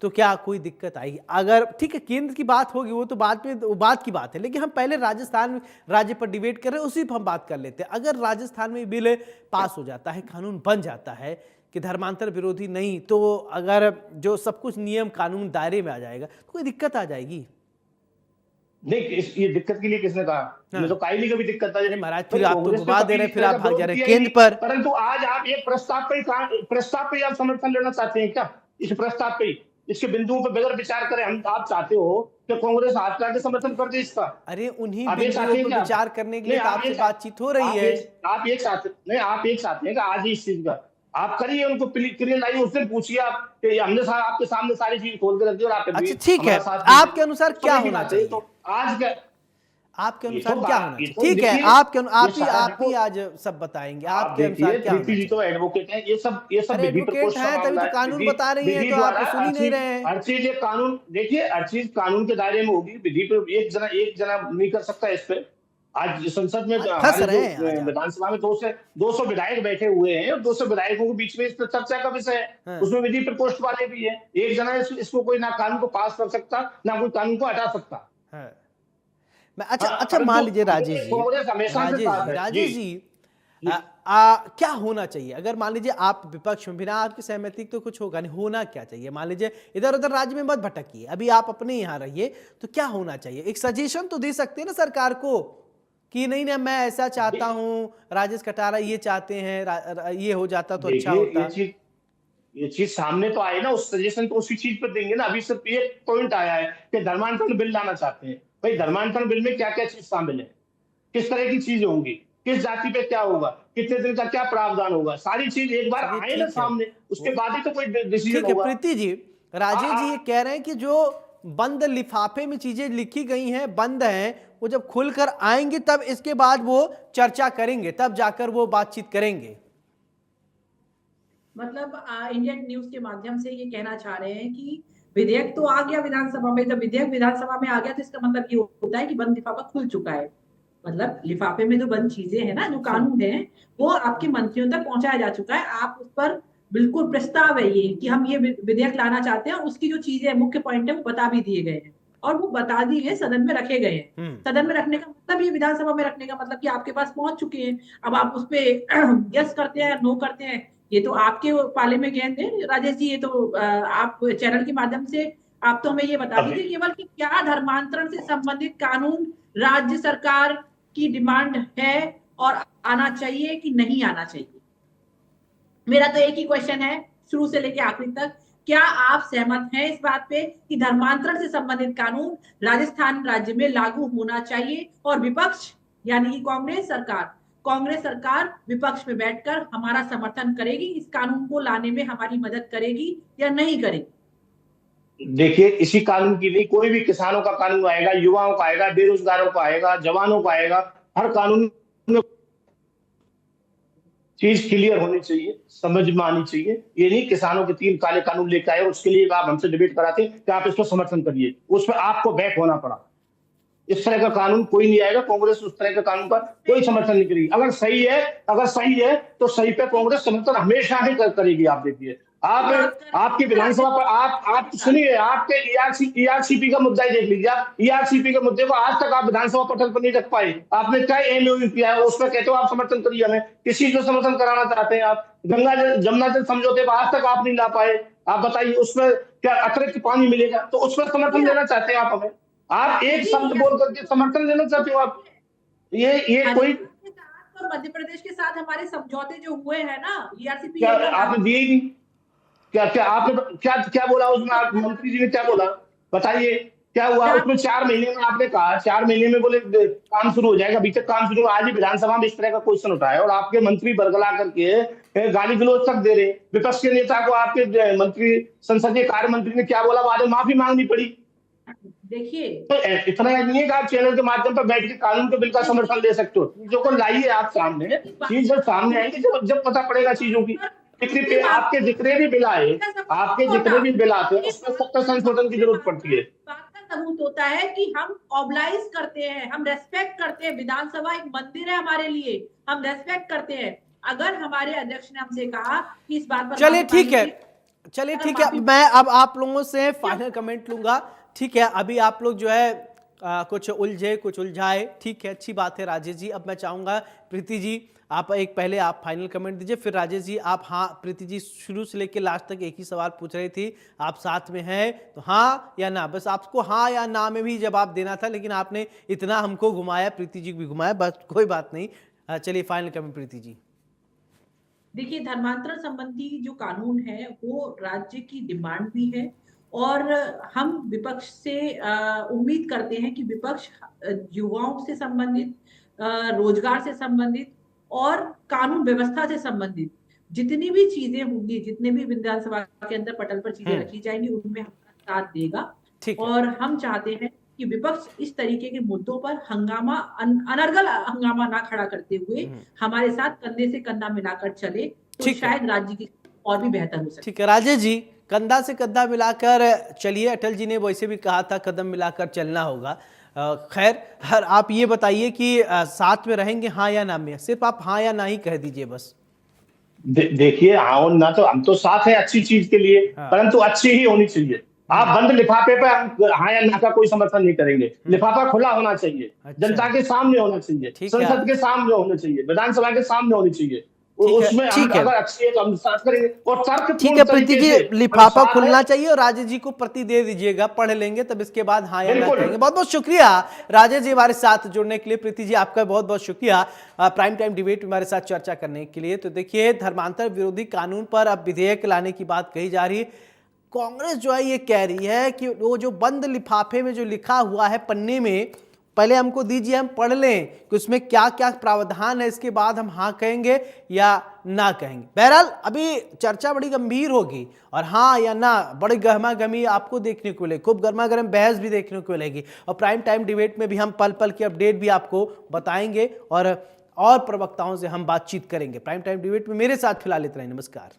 तो क्या कोई दिक्कत आएगी? अगर ठीक है केंद्र की बात होगी, वो तो बाद में, वो बात की बात है, लेकिन हम पहले राजस्थान राज्य पर डिबेट कर रहे हैं, उसी पर हम बात कर लेते हैं। अगर राजस्थान में बिल पास हो जाता है, कानून बन जाता है कि धर्मांतर विरोधी नहीं, तो अगर जो सब कुछ नियम कानून दायरे में आ जाएगा, तो कोई दिक्कत आ जाएगी? नहीं ये दिक्कत के लिए किसने कहा? हाँ। ये तो काई नहीं कभी दिक्कत आ अरे जाएगी। महाराज, भाई फिर आप तो कांग्रेस ने घुमा दे कभी रहे इस हैं, फिर तरह आप का भाग जा विरोध रहे हैं किया ही केंद्र नहीं। पर। परंतु आज आप एक प्रस्ताव पे ही, प्रस्ताव पे ही आप समर्थन लेना चाहते हैं क्या? इस प्रस्ताव पे ही, इसके बिंदुओं पर बगैर विचार करें, हम आप चाहते हो कि कांग्रेस हाथ के समर्थन कर दे इसका? अरे उन्हीं आप ये बिंदुओं चाहते हैं पर क्या? विचार करने के लिए नहीं तो आप आपसे ये बातचीत हो रही है। आप ये चाहते नहीं, आप ये चाहते हैं कि आज ही इस चीज का आप करिए, उनको क्लियर लाइए, उससे पूछिए आप कि हमने आपके सामने सारी चीज खोल के रख दी और आप भी अच्छा ठीक है, हमारा साथ दे आपके दीजिए, अनुसार तो क्या समय की होना बात है। चाहिए? तो आज क्या, आपके ये तो अनुसार क्या होना ये चाहिए? तो ठीक है, देखिए, आपके ये सारा आप देखो, ही आज सब बताएंगे, आप आपके अनुसार देखिए क्या होना प्रीति जी तो चाहिए? एडवोकेट हैं, ये सब अरे विधि एडवोकेट प्रकोष्ठ का हैं तभी मामला तो है। कानून विधि बता रही हैं, विधि तो आप द्वारा तो सुन ही नहीं रहे हैं। हर चीज, ये कानून देखिए, हर चीज कानून के दायरे में होगी। विधि पे एक जना नहीं कर सकता इस पे। आज संसद में आज फंस हमारे जो रहे हैं आज आप। विधानसभा में 200 विधायक बैठे हुए हैं, और 200 विधायकों के बीच में इस पर चर्चा का विषय है। हाँ। उसमें विधि प्रकोष्ठ वाले भी है। एक जना इसको कोई ना कानून को पास कर सकता, ना कोई कानून को हटा सकता। हाँ। मैं अच्छा हाँ, अच्छा परंतु मान लीजिए राजेश जी, कांग्रेस हमेशा से साथ है जी। राजेश जी, क्या होना चाहिए? अगर मान लीजिए आप विपक्ष में, बिना आपकी सहमति तो कुछ होगा नहीं, होना क्या चाहिए? मान लीजिए इधर उधर राज्य में मत भटकिए, अभी आप अपने यहाँ रहिए, तो क्या होना चाहिए? एक सजेशन तो दे सकते हैं ना सरकार को कि नहीं ना मैं ऐसा चाहता हूँ, राजेश कटारा ये चाहते हैं, ये हो जाता तो अच्छा देखिए होता। ये चीज सामने तो आई ना, उस सजेशन तो उसी चीज पर देंगे ना। अभी सिर्फ एक पॉइंट आया है कि धर्मांतरण बिल लाना चाहते हैं। भाई धर्मांतरण बिल में क्या क्या चीज शामिल है, किस तरह की चीजें होंगी, किस जाति पे क्या होगा, कितने दिन का क्या प्रावधान होगा, सारी चीज एक बार चलिए आए ना ठीक है, सामने, उसके वो बाद ही तो कोई डिसीजन ठीक है। होगा। प्रीति जी, राजेश जी ये आ, कह रहे हैं कि जो बंद लिफाफे में चीजें लिखी गई हैं, बंद हैं, वो जब खुलकर आएंगी तब इसके बाद वो चर्चा करेंगे, तब जाकर वो बातचीत करेंगे। मतलब इंडियन न्यूज के माध्यम से ये कहना चाह रहे हैं कि विधेयक तो आ गया विधानसभा में, जब विधेयक विधानसभा में आ गया तो इसका मतलब ये होता है कि बंद लिफाफा खुल चुका है। मतलब लिफाफे में जो बंद चीजें हैं ना, जो कानून है, वो आपके मंत्रियों तक पहुंचाया जा चुका है। आप उस पर बिल्कुल प्रस्ताव है ये कि हम ये विधेयक लाना चाहते हैं, उसकी जो चीजें मुख्य पॉइंट है वो बता भी दिए गए हैं, और वो बता दिए गए, सदन में रखे गए हैं। सदन में रखने का मतलब, ये विधानसभा में रखने का मतलब कि आपके पास पहुंच चुके हैं। अब आप उस पे यस करते हैं, नो करते हैं, ये तो आपके पाले में गेंद है राजेश जी। ये तो आप चैनल के माध्यम से आप तो हमें ये बता दीजिए केवल कि क्या धर्मांतरण से संबंधित कानून राज्य सरकार की डिमांड है और आना चाहिए कि नहीं आना चाहिए। मेरा तो एक ही क्वेश्चन है शुरू से लेकर आखिरी तक, क्या आप सहमत हैं इस बात पे कि धर्मांतरण से संबंधित कानून राजस्थान राज्य में लागू होना चाहिए और विपक्ष यानी कि कांग्रेस सरकार विपक्ष में बैठकर हमारा समर्थन करेगी, इस कानून को लाने में हमारी मदद करेगी या नहीं करेगी? देखिए, इसी कानून की नहीं, कोई भी किसानों का कानून आएगा, युवाओं का आएगा, बेरोजगारों का आएगा, जवानों का आएगा, हर कानून में चीज क्लियर होनी चाहिए, समझ में आनी चाहिए। ये नहीं किसानों के 3 काले कानून लेके आए और उसके लिए आप हमसे डिबेट कराते हैं कि आप इसको समर्थन करिए, उस पर आपको बैक होना पड़ा। इस तरह का कानून कोई नहीं आएगा, कांग्रेस उस तरह का कानून का कोई समर्थन नहीं करेगी। अगर सही है तो सही पे कांग्रेस समर्थन हमेशा ही करेगी। आप देखिए, आपकी विधानसभा पर आप सुनिए, आपके ईआरसीपी का मुद्दा ही देख लीजिए। आप ईआरसीपी के मुद्दे को आज तक आप विधानसभा पटल पर नहीं रख पाए। आपने कई एमओयू किया है, उसमें कहते हो आप समर्थन करिए, हमें किस चीज को समर्थन कराना चाहते हैं आप? गंगा जल जमुना जल समझौते पर आज तक आप नहीं ला पाए। आप बताइए उसमें क्या अतिरिक्त पानी मिलेगा, तो उसमें समर्थन देना चाहते हैं आप हमें? आप एक शब्द बोल करके समर्थन देना चाहते हो आप? ये कोई और मध्य प्रदेश के साथ हमारे समझौते जो हुए हैं ना ईआरसीपी, क्या आपने दिए ही नहीं? क्या आपने क्या बोला उसमें? आप मंत्री जी ने क्या बोला बताइए? क्या हुआ उसमें? 4 महीने में आपने कहा, 4 महीने में बोले काम शुरू हो जाएगा, अभी तक काम शुरू। आज ही विधानसभा में इस तरह का क्वेश्चन उठाया और आपके मंत्री बरगला करके गाली गलौज तक दे रहे। विपक्ष के नेता को आपके मंत्री, संसदीय कार्य मंत्री ने क्या बोला? बाद में माफी मांगनी पड़ी। देखिए, तो इतना नहीं है कि आप चैनल के माध्यम पर बैठ के कानून के बिल का समर्थन ले सकते हो। चीजों को लाइए आप सामने, चीज जब सामने आएंगी जब पता पड़ेगा चीजों की। आपके जितने भी बिल आए, उसमें 70 संशोधन की जरूरत पड़ती है। बात का सबूत होता है कि हम ऑब्लाइज करते हैं, हम रेस्पेक्ट करते हैं। विधानसभा एक मंदिर है हमारे लिए, हम रेस्पेक्ट करते हैं। अगर हमारे अध्यक्ष ने हमसे कहा कि इस बात पर चलिए ठीक है, मैं अब आप लोगों से फाइनल कमेंट लूंगा। ठीक है, अभी आप लोग जो है कुछ उलझे कुछ उलझाए, ठीक है, अच्छी बात है राजेश जी। अब मैं चाहूंगा प्रीति जी आप पहले आप फाइनल कमेंट दीजिए, फिर राजेश जी आप। हाँ प्रीति जी शुरू से लेकर लास्ट तक एक ही सवाल पूछ रही थी, आप साथ में हैं तो हाँ या ना, बस आपको हाँ या ना में भी जवाब देना था, लेकिन आपने इतना हमको घुमाया, प्रीति जी भी घुमाया, बस कोई बात नहीं। चलिए फाइनल कमेंट प्रीति जी। देखिए, धर्मांतरण संबंधी जो कानून है वो राज्य की डिमांड भी है और हम विपक्ष से उम्मीद करते हैं कि विपक्ष युवाओं से संबंधित, रोजगार से संबंधित और कानून व्यवस्था से संबंधित जितनी भी चीजें होंगी, जितने भी विधानसभा के अंदर पटल पर चीजें रखी जाएंगी, उनमें हमारा साथ देगा। और हम चाहते हैं कि विपक्ष इस तरीके के मुद्दों पर अनर्गल हंगामा ना खड़ा करते हुए हमारे साथ कंधे से कंधा मिलाकर चले, तो शायद राज्य की और भी बेहतर हो सके। ठीक है राजेश जी, कंधा से कंधा मिलाकर चलिए, अटल जी ने वैसे भी कहा था कदम मिलाकर चलना होगा। खैर आप ये बताइए कि साथ में रहेंगे हाँ या ना में? सिर्फ आप हाँ या ना ही कह दीजिए बस। देखिए, हाँ और ना तो हम तो साथ हैं अच्छी चीज के लिए, परंतु अच्छी ही होनी चाहिए। आप बंद लिफाफे पे हाँ या ना का कोई समर्थन नहीं करेंगे। लिफाफा खुला होना चाहिए, जनता के सामने होना चाहिए, संसद के सामने होना चाहिए, विधानसभा के सामने होनी चाहिए। उसमें अगर अच्छी है तो हम साथ करेंगे और तर्कपूर्ण। ठीक है प्रीति जी, लिफाफा खुलना चाहिए और राजेश जी को प्रति दे दीजिएगा, पढ़ लेंगे तब इसके बाद हाँ या ना कहेंगे। बहुत बहुत शुक्रिया राजेश जी हमारे साथ जुड़ने के लिए। प्रीति जी आपका बहुत बहुत शुक्रिया प्राइम टाइम डिबेट में हमारे साथ चर्चा करने के लिए। तो देखिए, धर्मांतर विरोधी कानून पर अब विधेयक लाने की बात कही जा रही है। कांग्रेस जो है ये कह रही है कि वो जो बंद लिफाफे में जो लिखा हुआ है पन्ने में, पहले हमको दीजिए, हम पढ़ लें कि उसमें क्या क्या प्रावधान है, इसके बाद हम हाँ कहेंगे या ना कहेंगे। बहरहाल अभी चर्चा बड़ी गंभीर होगी और हाँ या ना बड़ी गहमा गहमी आपको देखने को मिलेगी, खूब गर्मा गर्म बहस भी देखने को मिलेगी। और प्राइम टाइम डिबेट में भी हम पल पल की अपडेट भी आपको बताएंगे और प्रवक्ताओं से हम बातचीत करेंगे। प्राइम टाइम डिबेट में मेरे साथ फिलहाल इतना ही। नमस्कार।